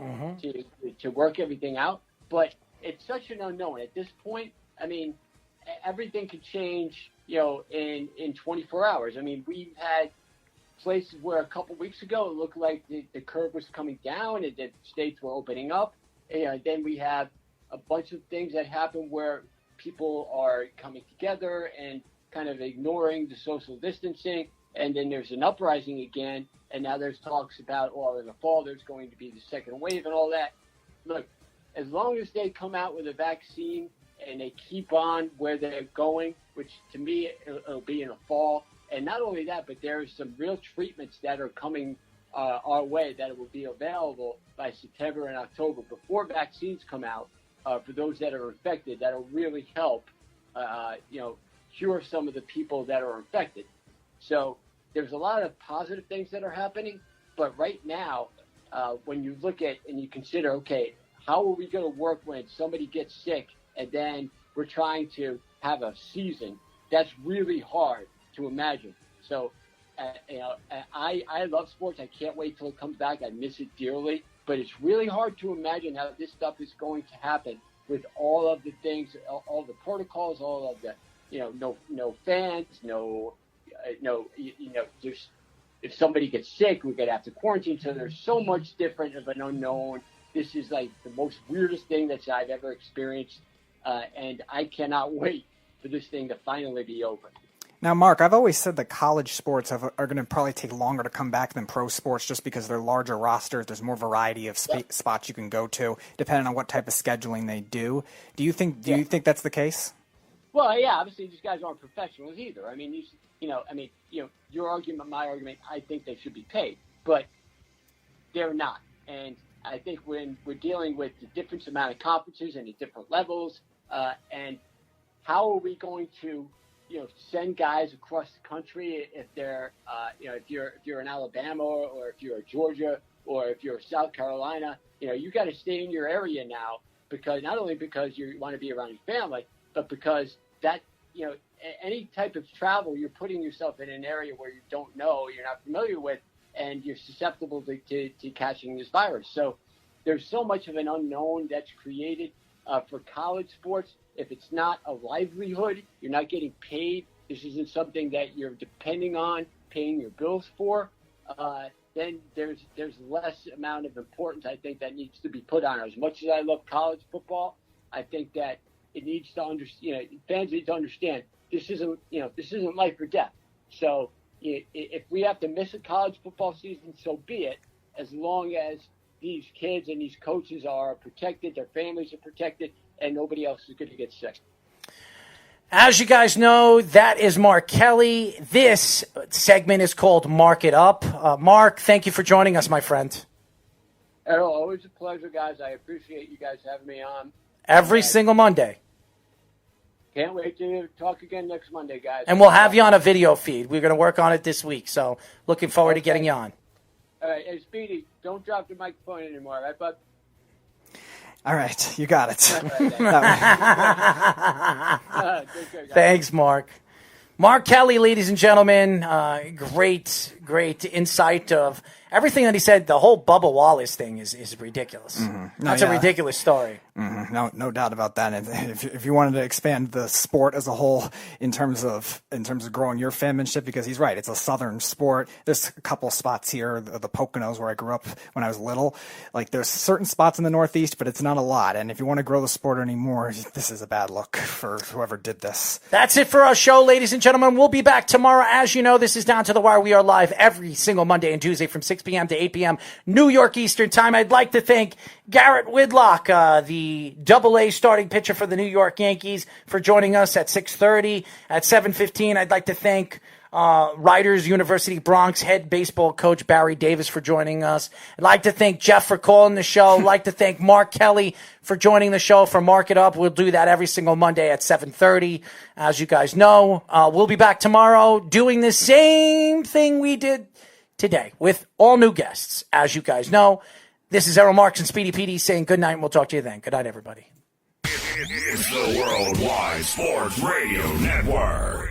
to work everything out, but it's such an unknown at this point. I mean, everything could change, in 24 hours. I mean, we've had places where a couple weeks ago it looked like the curve was coming down and that states were opening up. And then we have a bunch of things that happen where people are coming together and kind of ignoring the social distancing, and then there's an uprising again. And now there's talks about, in the fall there's going to be the second wave and all that. Look, as long as they come out with a vaccine and they keep on where they're going, which to me it'll be in the fall. And not only that, but there are some real treatments that are coming our way that will be available by September and October before vaccines come out for those that are infected. That'll really help, cure some of the people that are infected. So there's a lot of positive things that are happening, but right now, when you look at and you consider, okay, how are we going to work when somebody gets sick and then we're trying to have a season? That's really hard to imagine. So I love sports. I can't wait till it comes back. I miss it dearly. But it's really hard to imagine how this stuff is going to happen with all of the things, all the protocols, all of the, no fans, there's, if somebody gets sick, we're going to have to quarantine. So there's so much different of an unknown. This is like the most weirdest thing that I've ever experienced. And I cannot wait for this thing to finally be over. Now, Mark, I've always said that college sports are going to probably take longer to come back than pro sports just because they're larger rosters. There's more variety of spots you can go to, depending on what type of scheduling they do. Do you think that's the case? Well, yeah, obviously these guys aren't professionals either. I mean, your argument, my argument, I think they should be paid, but they're not. And I think when we're dealing with the different amount of conferences and the different levels, and how are we going to send guys across the country if they're, if you're in Alabama or if you're Georgia or if you're South Carolina, you got to stay in your area now because not only because you want to be around your family, but because that, any type of travel, you're putting yourself in an area where you don't know, you're not familiar with, and you're susceptible to catching this virus. So there's so much of an unknown that's created for college sports. If it's not a livelihood, you're not getting paid, this isn't something that you're depending on, paying your bills for, then there's less amount of importance, I think, that needs to be put on it. As much as I love college football, I think that it needs to understand, fans need to understand this isn't life or death. So if we have to miss a college football season, so be it, as long as these kids and these coaches are protected, their families are protected, and nobody else is going to get sick. As you guys know, that is Mark Kelly. This segment is called Mark It Up. Mark, thank you for joining us, my friend. Always a pleasure, guys. I appreciate you guys having me on. Every single Monday. Can't wait to talk again next Monday, guys. And we'll have you on a video feed. We're going to work on it this week, so looking forward to getting you on. All right. Hey, Speedy, don't drop the microphone anymore, right, bud? All right, you got it. Thanks, Mark. Mark Kelly, ladies and gentlemen, great insight of everything that he said. The whole Bubba Wallace thing is ridiculous. Mm-hmm. That's a ridiculous story. Mm-hmm. No doubt about that. And if you wanted to expand the sport as a whole in terms of growing your fanmanship, because he's right, it's a southern sport. There's a couple spots here, the Poconos where I grew up when I was little. Like there's certain spots in the Northeast, but it's not a lot. And if you want to grow the sport anymore, this is a bad look for whoever did this. That's it for our show, ladies and gentlemen. We'll be back tomorrow. As you know, this is Down to the Wire. We are live every single Monday and Tuesday from 6 p.m. to 8 p.m. New York Eastern Time. I'd like to thank Garrett Whitlock, the Double-A starting pitcher for the New York Yankees, for joining us at 6:30. At 7:15, I'd like to thank Riders University Bronx head baseball coach Barry Davis for joining us. I'd like to thank Jeff for calling the show. I'd like to thank Mark Kelly for joining the show for Mark It Up. We'll do that every single Monday at 7:30. As you guys know, we'll be back tomorrow doing the same thing we did today with all new guests. As you guys know, this is Errol Marks and Speedy PD saying good night, and we'll talk to you then. Good night, everybody. It's the Worldwide Sports Radio Network.